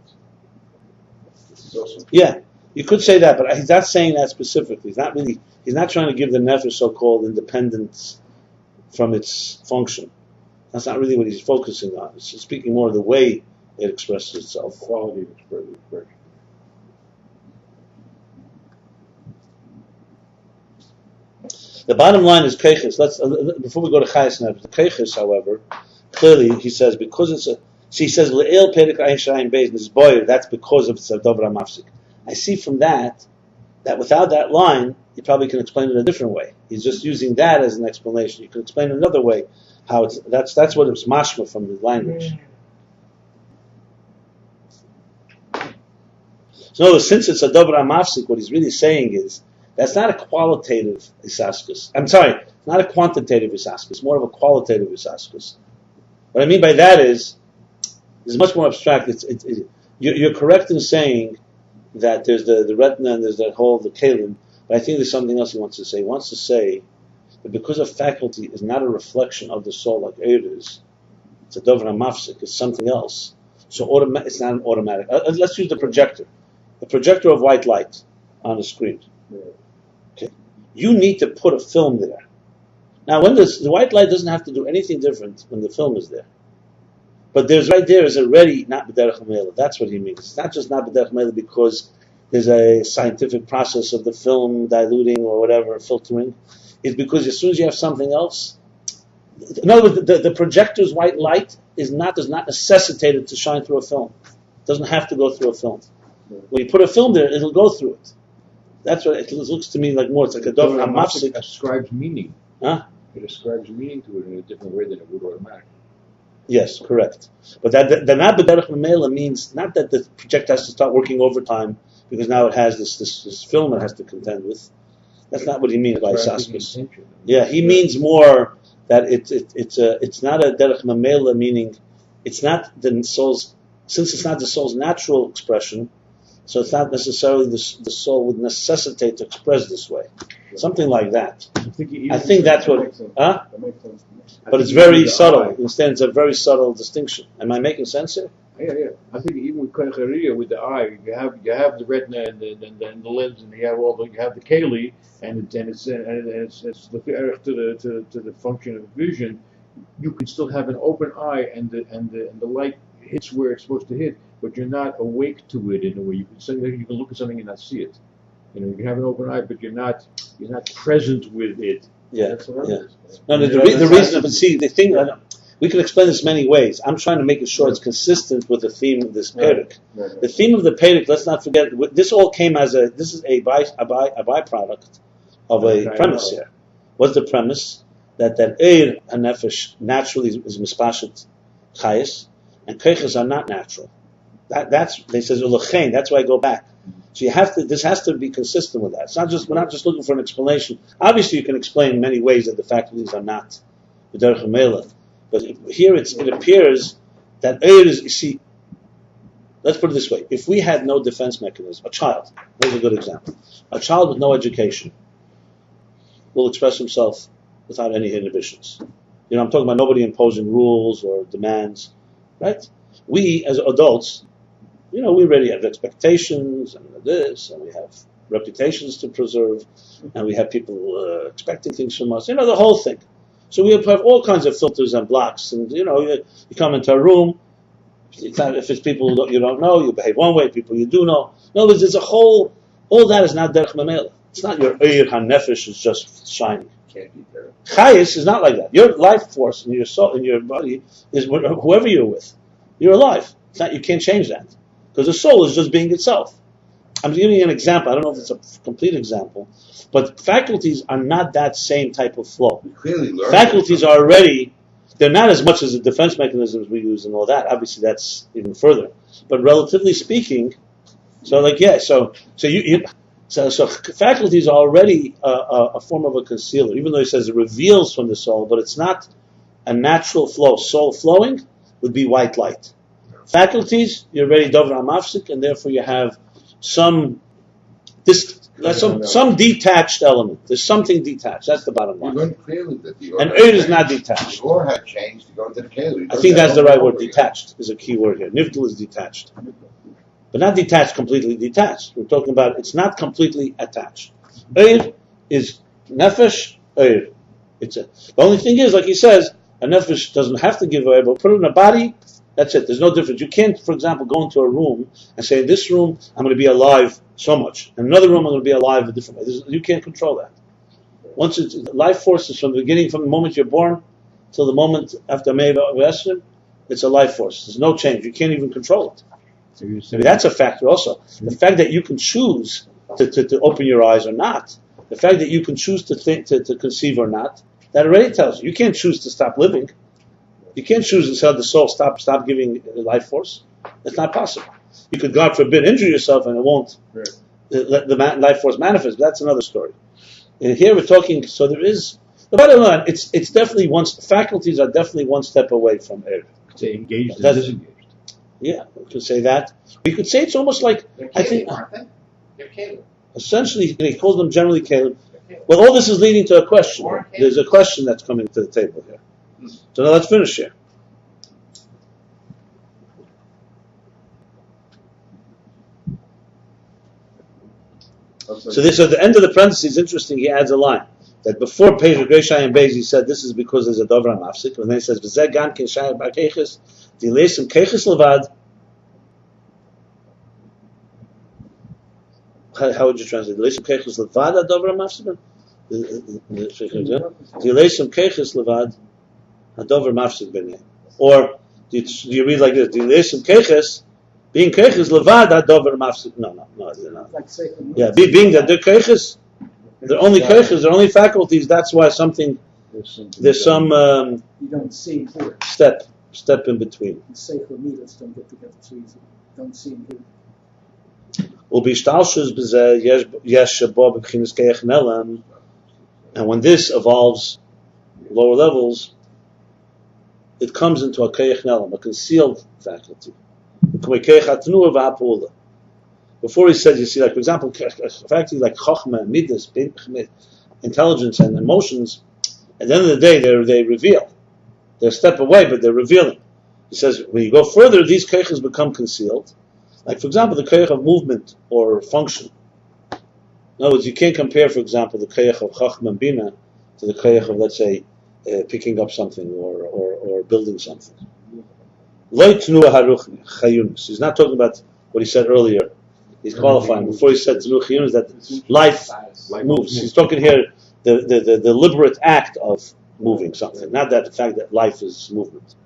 [SPEAKER 3] This is also
[SPEAKER 1] Yeah, you could say that, but he's not saying that specifically. He's not trying to give the nefesh so-called independence from its function. That's not really what he's focusing on. It's speaking more of the way it expresses itself.
[SPEAKER 7] Quality of expression.
[SPEAKER 1] The bottom line is koach. Before we go to chayes nefesh, the koach, however, clearly he says because it's a. So he says le'el perek Ayin Beis this boy. That's because of the dobra mafsik. I see from that without that line, you probably can explain it a different way. He's just using that as an explanation. You can explain it another way. How it's that's what it's mashma from the language. So since it's a dobra mafsik, what he's really saying is that's not a qualitative isaskus. I'm sorry, it's not a quantitative isaskus. More of a qualitative isaskus. What I mean by that is much more abstract. You're correct in saying that there's the retina and there's that whole the kalim, but I think there's something else he wants to say. He wants to say that because a faculty is not a reflection of the soul like air is, it's a dovra mafsik, it's something else. So it's not an automatic. Let's use the projector of white light on the screen. Okay, you need to put a film there. Now, when the white light doesn't have to do anything different when the film is there. But there's right there is already not b'derech haMelech. That's what he means. It's not just not b'derech haMelech because there's a scientific process of the film diluting or whatever, filtering. It's because as soon as you have something else, in other words, the projector's white light does not necessitate it to shine through a film. It doesn't have to go through a film. When you put a film there, it'll go through it. That's what it looks to me like more. It's like a dovra mafsik.
[SPEAKER 7] Ascribes meaning.
[SPEAKER 1] Huh?
[SPEAKER 7] It ascribes meaning to it in a different way than it would automatically.
[SPEAKER 1] Yes, correct. But the not b'derech haMelech means not that the projector has to start working overtime because now it has this film it has to contend with. That's not what he means by saskus. Yeah, he means more that it's not a derech haMelech, meaning it's not the soul's, since it's not the soul's natural expression, so it's not necessarily the soul would necessitate to express this way. Something like that. I think that's what. Huh?
[SPEAKER 5] That makes sense.
[SPEAKER 1] But it's very subtle. Instead, it's a very subtle distinction. Am I making sense here?
[SPEAKER 7] Yeah. I think even with koach with the eye, you have the retina and the lens, and you have the keli, and it's the to the function of vision. You can still have an open eye, and the light hits where it's supposed to hit, but you're not awake to it in a way. You can look at something and not see it. You can have an open eye, but you're not present with it.
[SPEAKER 1] Yeah.
[SPEAKER 7] That's what it is.
[SPEAKER 1] No, the reason, but see, the thing, we can explain this many ways. I'm trying to make it sure it's consistent with the theme of this perek.
[SPEAKER 5] Right.
[SPEAKER 1] The theme of the perek, let's not forget, this all came as this is a byproduct of a premise here. What's the premise? That eir hanefesh naturally is mispashet chayes, and koachas are not natural. That's they says Elokei. That's why I go back. So you have to. This has to be consistent with that. It's not just we're not just looking for an explanation. Obviously, you can explain in many ways that the faculties are not b'derech haMelech, but here it appears that eir is. You see, let's put it this way: if we had no defense mechanism, a child. Here's a good example: a child with no education will express himself without any inhibitions. I'm talking about nobody imposing rules or demands, right? We as adults. We already have expectations and this, and we have reputations to preserve, and we have people expecting things from us. The whole thing. So we have all kinds of filters and blocks, and you come into a room. If it's people you don't know, you behave one way. People you do know. In other words, there's a whole. All that is not derech haMelech. It's not your eir hanefesh is just shining.
[SPEAKER 2] Can't be there.
[SPEAKER 1] Chayes is not like that. Your life force and your soul and your body is whoever you're with. You're alive. It's not. You can't change that. Because the soul is just being itself. I'm giving you an example. I don't know if it's a complete example, but faculties are not that same type of flow. Faculties are already, they're not as much as the defense mechanisms we use and all that. Obviously, that's even further. But relatively speaking, so faculties are already a form of a concealer, even though he says it reveals from the soul, but it's not a natural flow. Soul flowing would be white light. Faculties, you're already dovra mafsik, and therefore you have some There's some detached element. There's something detached. That's the bottom
[SPEAKER 3] You
[SPEAKER 1] line.
[SPEAKER 3] learned clearly that the
[SPEAKER 1] And Eir is not detached.
[SPEAKER 3] The or had changed to go to the Keli.
[SPEAKER 1] I think that's the right word. Detached is a key word here. Niftal is detached. But not detached, completely detached. We're talking about it's not completely attached. Eir is nefesh, Eir. The only thing is, like he says, a nefesh doesn't have to give away, but put it in a body, that's it. There's no difference. You can't, for example, go into a room and say, in this room, I'm going to be alive so much. In another room, I'm going to be alive a different way. You can't control that. Once it's life force is from the beginning, from the moment you're born till the moment after Me'ev Esrim, it's a life force. There's no change. You can't even control it. So that's a factor also. The fact that you can choose to open your eyes or not, the fact that you can choose to think, to conceive or not, that already tells you. You can't choose to stop living. You can't choose to tell the soul stop giving life force. It's not possible. You could, God forbid, injure yourself and it won't let the life force manifest. But that's another story. And here we're talking. So there is the bottom line. It's definitely faculties are definitely one step away from Eir.
[SPEAKER 7] Say engaged and disengaged.
[SPEAKER 1] Yeah, we could say that. We could say it's almost like
[SPEAKER 2] I think. They're Caleb.
[SPEAKER 1] Essentially, he calls them generally Caleb. Well, all this is leading to a question. There's a question that's coming to the table here. So now let's finish here. So this at the end of the parentheses, interesting. He adds a line that before page Ayin Beis he said this is because there's a dover mafsik, and then he says v'zeh gan ken shayach ba'keiches dilesim keiches levad. How would you translate dilesim keiches levad a dover mafsik? Dilesim keiches levad a dover mafsik b'nei. Or do you read like this? Dilesim keiches. Being keiches levad a dover mafsik. No, they're not. Yeah, being that they're keiches, they're only keiches, they're only faculties. That's why there's some
[SPEAKER 6] you don't see and hear.
[SPEAKER 1] Step in between.
[SPEAKER 6] And seichel midas don't get together so easily. Don't see and hear.
[SPEAKER 1] And when this evolves lower levels, it comes into a koach nelam, a concealed faculty. Before he says, you see, like for example, faculties like chokhmah, midas, intelligence, and emotions. At the end of the day, they reveal. They're a step away, but they're revealing. He says when you go further, these koachs become concealed. Like for example, the koach of movement or function. In other words, you can't compare, for example, the koach of chokhmah and bina to the koach of, let's say, picking up something or building something. He's not talking about what he said earlier. He's qualifying. Before he said Tnu Chiyun is that life moves. He's talking here the deliberate act of moving something, not that the fact that life is movement.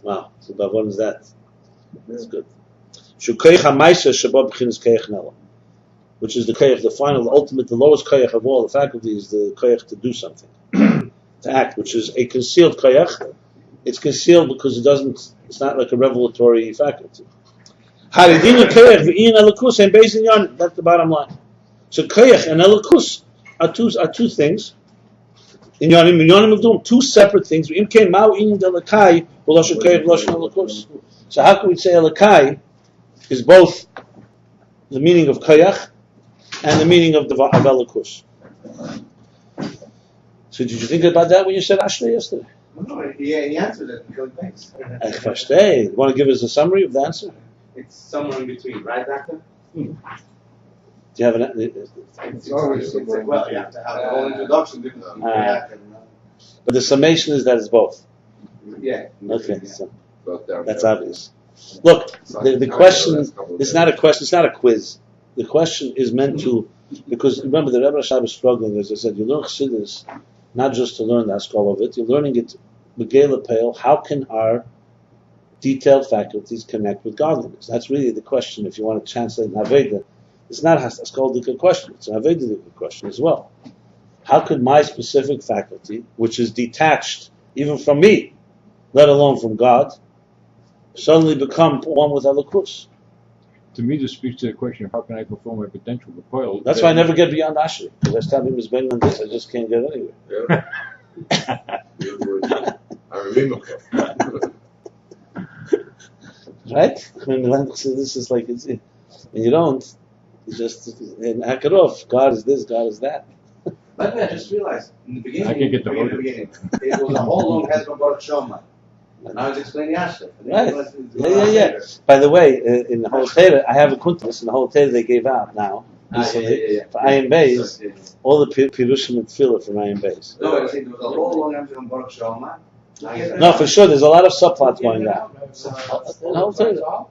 [SPEAKER 1] Wow. So what is that? That's good. Which is the koach, the final, the ultimate, the lowest koach of all the faculties, the koach to do something, to act, which is a concealed koach. It's concealed because it's not like a revelatory faculty. That's the bottom line. So koach and elokus are two things. In Yonim, two separate things. So how can we say Elokei is both the meaning of koach and the meaning of elokus? So did you think about that when you said Ashley yesterday?
[SPEAKER 4] No, he answered it in good things.
[SPEAKER 1] You want to give us a summary of the answer?
[SPEAKER 8] It's somewhere in between, right, Doctor?
[SPEAKER 1] Do you have an?
[SPEAKER 4] It's always well, you have to have the whole introduction.
[SPEAKER 1] But the summation is that it's both.
[SPEAKER 8] Yeah.
[SPEAKER 1] Okay, so that's obvious. Look, the question is not a question. It's not a quiz. The question is meant to, because remember the Rebbe Rashab is struggling. As I said, you learn Chassidus not just to learn the Haskalah of it. You're learning it Begela Pale. How can our detailed faculties connect with godliness? That's really the question. If you want to translate in Aveda, it's not a Haskalah question. It's an Aveda question as well. How could my specific faculty, which is detached even from me, let alone from God, suddenly become one with Elokus?
[SPEAKER 7] To me, this speaks to the question of how can I fulfill my potential.
[SPEAKER 1] That's why I never get beyond Ashley, because I stop him as being on this, I just can't get anywhere. Right? I mean, this is like, and you don't, You just hack it off. God is this, God is that.
[SPEAKER 4] By the way, I just realized in the beginning,
[SPEAKER 7] I can get the
[SPEAKER 4] beginning, it was a whole long Hezbollah Baruch Shoma. And now he's explaining Yashka.
[SPEAKER 1] Right. Yeah. By the way, in the whole Torah, I have a kuntus in the whole Torah they gave out now. Recently, for Ayin Beis, all the Pirushim and Tefillah from Ayin Beis.
[SPEAKER 4] No, I think there was a whole long Hezbollah Baruch Shoma.
[SPEAKER 1] No, for sure, there's a lot of subplots going on. In the whole Torah.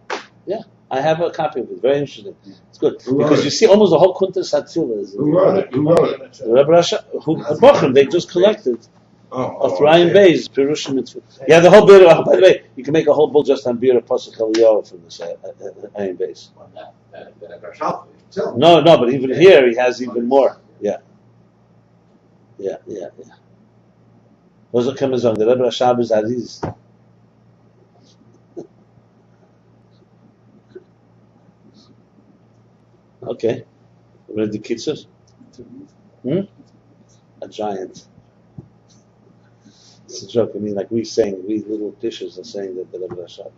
[SPEAKER 1] Yeah, I have a copy of it. Very interesting. It's good because you see almost the whole kuntus Hatzilah is.
[SPEAKER 3] Who wrote it?
[SPEAKER 1] The Rebbe Rasha, Bochum, they just collected of Ayin Beis Pirushim and Tefillah. Yeah, the whole bit. By the way, you can make a whole book just on Bira Pasuk Eliyahu from this Ayin Beis. No, but even here he has even more. Yeah. Those are coming on the Rebbe Rashab is Aziz. Okay. Read the kitzur? A giant. It's a joke. I mean, like we little dishes are saying that the Rebbe Rashab.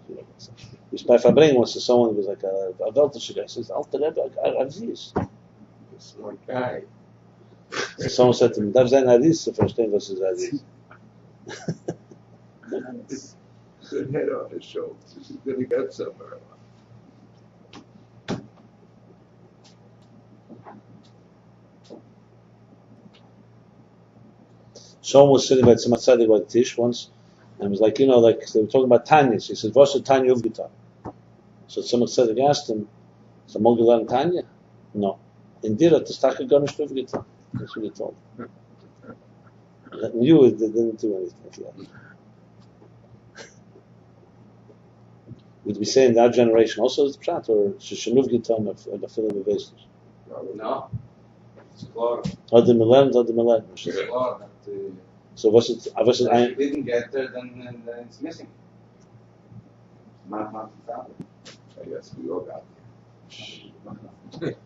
[SPEAKER 1] By Fabring was someone who was like a Weltischer guy. Says, Alter Rebbe Aziz.
[SPEAKER 4] Smart guy.
[SPEAKER 1] So someone said to me, "That's an Aziz." The first thing was Aziz.
[SPEAKER 4] Good head on his shoulders. He's going to get somewhere.
[SPEAKER 1] Someone was sitting by Tzemach Tzedek by the Tish once, and was like, like they were talking about Tanya. So he said, "What's the Tanya of Gita?" So Tzemach Tzedek asked him, "So Mogul learn Tanya?" No. In Dira, the Staka Garnish of Gita. That's what he told him. That knew it, they didn't do anything. Yeah. Would we say in that generation also is the Pshat, or Sheshanuv Gita of the Film of Vestas?
[SPEAKER 2] No. It's clear.
[SPEAKER 1] Other Milan.
[SPEAKER 2] It's clear that
[SPEAKER 1] So was it?
[SPEAKER 2] if you didn't get there, then it's missing. Not found.
[SPEAKER 4] I guess we all got it.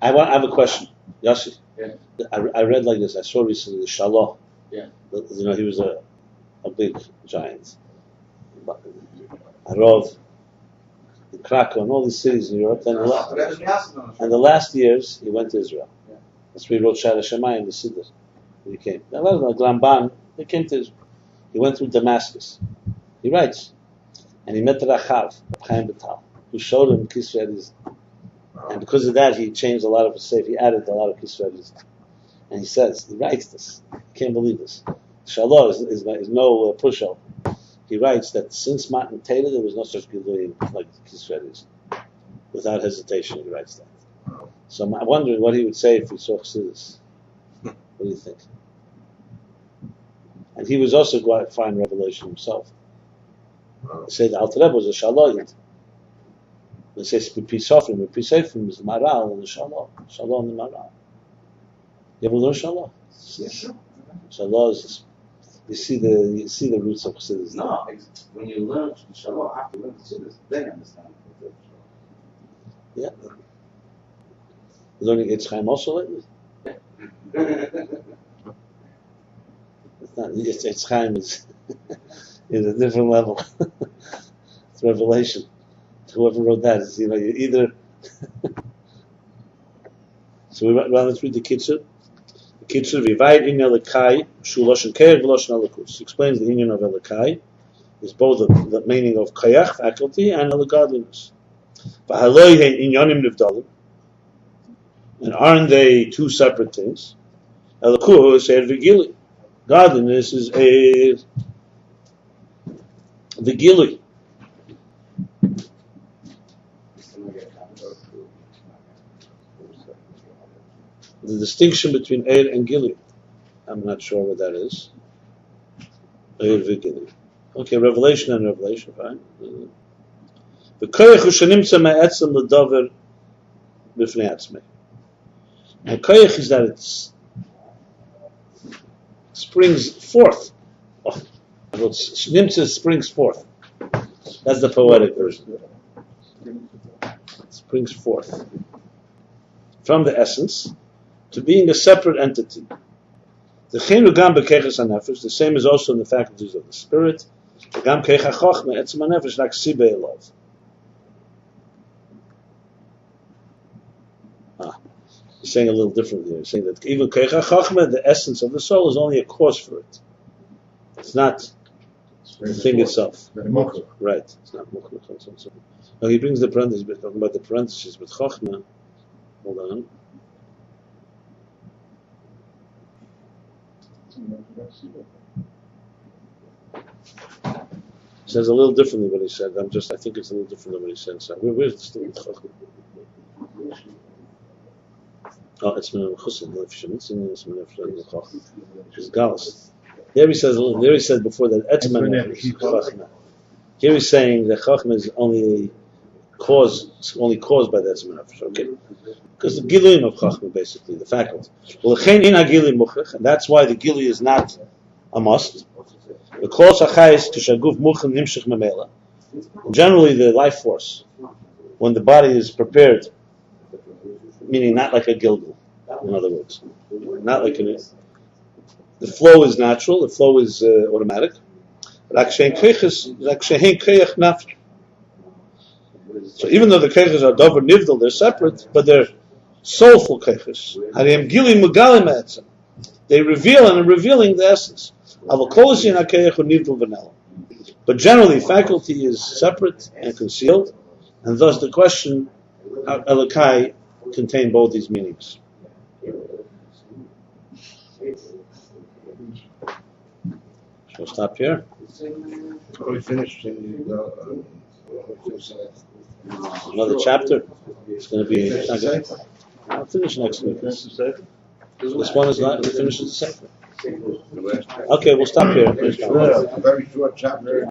[SPEAKER 1] I have a question. Yossi.
[SPEAKER 2] Yeah.
[SPEAKER 1] I read like this. I saw recently the Shalah.
[SPEAKER 2] Yeah.
[SPEAKER 1] He was a big giant. Arov, in Krakow, and all these cities in Europe. And the last years, he went to Israel.
[SPEAKER 2] Yeah.
[SPEAKER 1] That's where he wrote Shara Shemayim, the Siddur. He came. Now, Glamban, they came to Israel. He went through Damascus. He writes, and he met Rachav, Chaim Betal, who showed him Kisveri's. And because of that, he changed a lot of his safe. He added a lot of Kisveri's. And he writes this. I can't believe this. Shalah is no push-up. He writes that since Matan Torah, there was no such Gilui like Kisveri's. Without hesitation, he writes that. So I'm wondering what he would say if he saw Chassidus. What do you think? And he was also going to find revelation himself. They say the Alter Rebbe was a Shalayit. They say Pisofrim is the Maral and the Shalah. Shalah and the Maral. You ever learn Shalah?
[SPEAKER 4] Yes.
[SPEAKER 1] Shalah is you see the roots of Chassidus.
[SPEAKER 2] No, when you learn Shalom, after you learn the Chassidus, then you understand.
[SPEAKER 1] Yeah. Learning Eitz Chaim also lately? It's not. Eitz Chaim is a different level. It's revelation. Whoever wrote that is, you either. So let's read the Kitzur. The Kitzur Vivayit in Elokei Shu Loshen Keir V'Loshen Elokus. Explains the union of Elokei is both the meaning of koach, faculty, and G-dliness. V'haloi hein inyanim nivdalim. And aren't they two separate things? Elokus er v'gili. G-dliness is a v'gili. The distinction between Eir and Gili. I'm not sure what that is. Eir v'gili. Okay, revelation and revelation, fine. The koach hu shenimtza ma'etzem l'davar b'fnei atzmei. And koach is that it springs forth. Shenimtza springs forth. That's the poetic version. It springs forth from the essence to being a separate entity. The same is also in the faculties of the spirit. He's saying a little differently. He's saying that even koach chachma, the essence of the soul, is only a cause for it. It's not the thing itself. Right. It's not mukhlich. Now he brings the parentheses, but talking about the parentheses with chachma. Hold on. He says a little differently what he said. I think it's a little different than what he said. So where's the still chachma? Oh, it's min al-chusn. It's galus. There he said before that etzman is chachma. Here he's saying that chachma is only caused by the etzman nefesh. Okay, because the giluim of chachma, basically the faculty. Well, and that's why the gilui is not a must. The koach achayis k'shaguf muchim nimshich memela. Generally, the life force, when the body is prepared, meaning not like a gilgul, in other words, not like the flow is natural, the flow is automatic. So even though the koachs are davar nivdal, they're separate, but they're soulful koachs. They reveal and are revealing the essence. But generally, faculty is separate and concealed, and thus the question Elokei contain both these meanings. Shall we stop here?
[SPEAKER 3] We finished.
[SPEAKER 1] Another chapter. It's going to be. I'll finish next week. This one is not. We finish the second. Okay, we'll stop here.
[SPEAKER 3] A very short chapter.